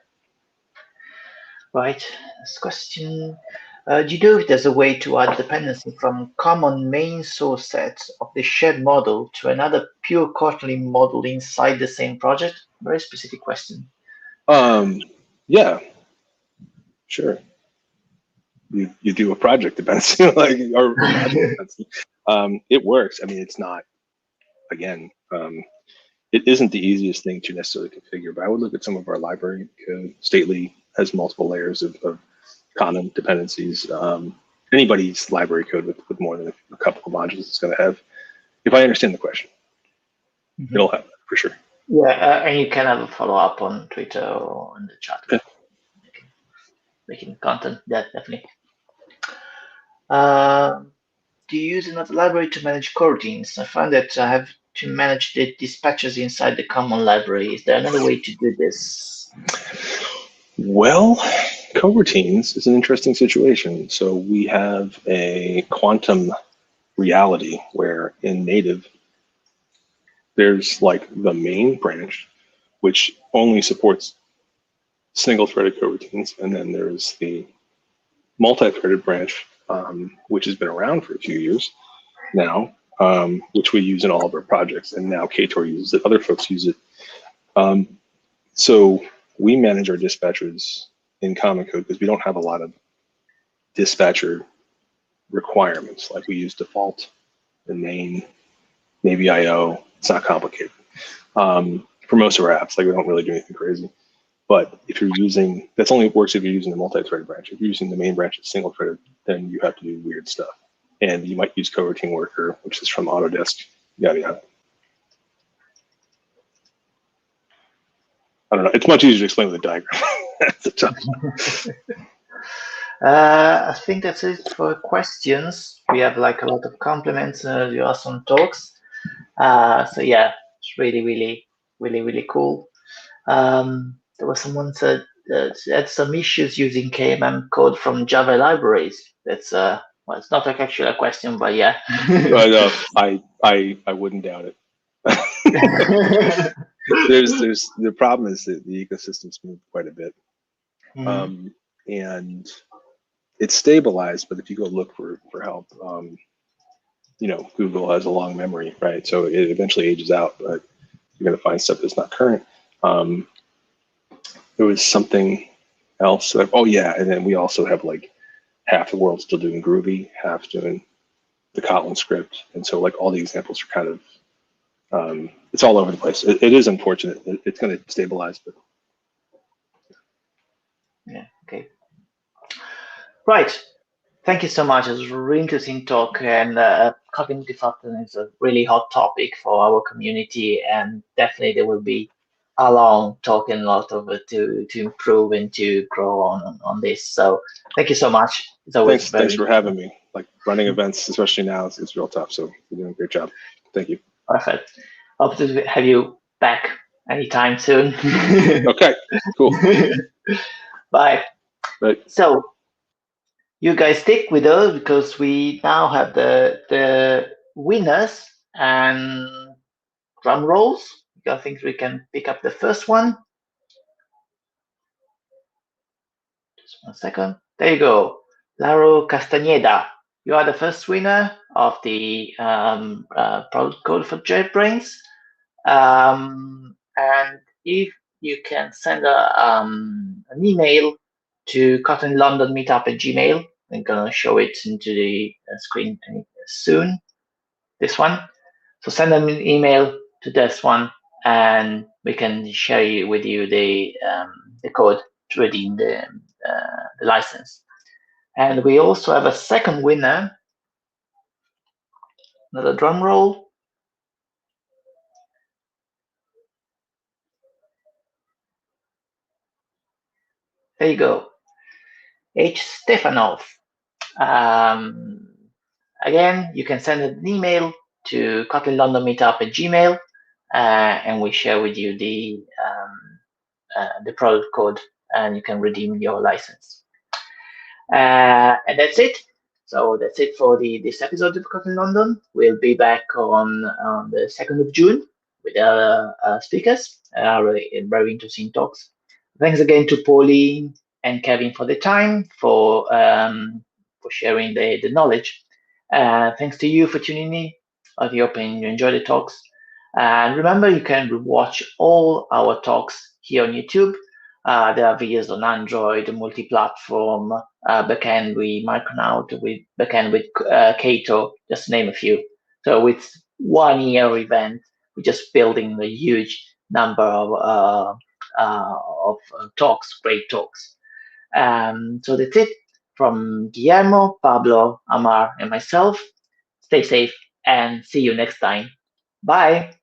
Right. Next question. Do you know if there's a way to add dependency from common main source sets of the shared model to another pure Kotlin model inside the same project? Very specific question. Yeah, sure. You do a project dependency, like or dependency. It works. I mean, it's not. Again, it isn't the easiest thing to necessarily configure. But I would look at some of our library code. Stately has multiple layers of common dependencies. Anybody's library code with more than a couple of modules is going to have. If I understand the question, it'll have that for sure. Yeah, and you can have a follow-up on Twitter or on the chat. Okay. Making content, yeah, definitely. Do you use another library to manage coroutines? I find that I have to manage the dispatches inside the common library. Is there another way to do this? Well, coroutines is an interesting situation. So we have a quantum reality where in native, there's like the main branch, which only supports single-threaded coroutines, and then there's the multi-threaded branch, which has been around for a few years now, which we use in all of our projects, and now Ktor uses it, other folks use it. So we manage our dispatchers in Common Code because we don't have a lot of dispatcher requirements. Like we use default, the main, maybe IO. It's not complicated. For most of our apps, like we don't really do anything crazy. But if you're using, that's only works if you're using the multi-threaded branch. If you're using the main branch as single-threaded, then you have to do weird stuff. And you might use coroutine worker, which is from Autodesk, yada, yada. I don't know. It's much easier to explain with a diagram. That's a tough one. I think that's it for questions. We have like a lot of compliments. You are some talks. So yeah, it's really cool. There was someone said that had some issues using KMM code from Java libraries. That's well, it's not like actually a question, but yeah. I wouldn't doubt it. there's the problem is that the ecosystem's moved quite a bit, and it's stabilized. But if you go look for help, you know, Google has a long memory, right? So it eventually ages out, but you're going to find stuff that's not current. There was something else. Oh yeah, and then we also have like half the world still doing Groovy, half doing the Kotlin script, and so like all the examples are kind of it's all over the place. It is unfortunate. It's going to stabilize, but yeah, okay, right. Thank you so much. It was a really interesting talk, and Kotlin Multiplatform is a really hot topic for our community, and definitely there will be a long talk and a lot of it to improve and to grow on this. So thank you so much. It's always thanks for having me. Like running events, especially now, it's real tough. So you're doing a great job. Thank you. Perfect. Hope to have you back anytime soon. Okay, cool. Bye. Bye. So you guys stick with us because we now have the winners and drum rolls. I think we can pick up the first one. Just 1 second. There you go. Laro Castañeda. You are the first winner of the product code for JetBrains. And if you can send an email to Kotlin London meetup at Gmail, I'm gonna show it into the screen soon. This one. So send an email to this one, and we can share with you the code to redeem the license. And we also have a second winner. Another drum roll. There you go. H. Stefanov. Again, you can send an email to Kotlin London meetup at Gmail, and we share with you the product code, and you can redeem your license. And that's it. So that's it for this episode of Kotlin London. We'll be back on the 2nd of June with other speakers, very interesting talks. Thanks again to Paulien and Kevin for the time, for sharing the knowledge. Thanks to you for tuning in. I hope you enjoy the talks. And remember, you can watch all our talks here on YouTube. There are videos on Android, multi-platform, Backend with Micronode, with Backend with Kato, just to name a few. So it's 1 year event. We're just building a huge number of talks, great talks. So that's it from Guillermo, Pablo, Amar, and myself. Stay safe and see you next time. Bye.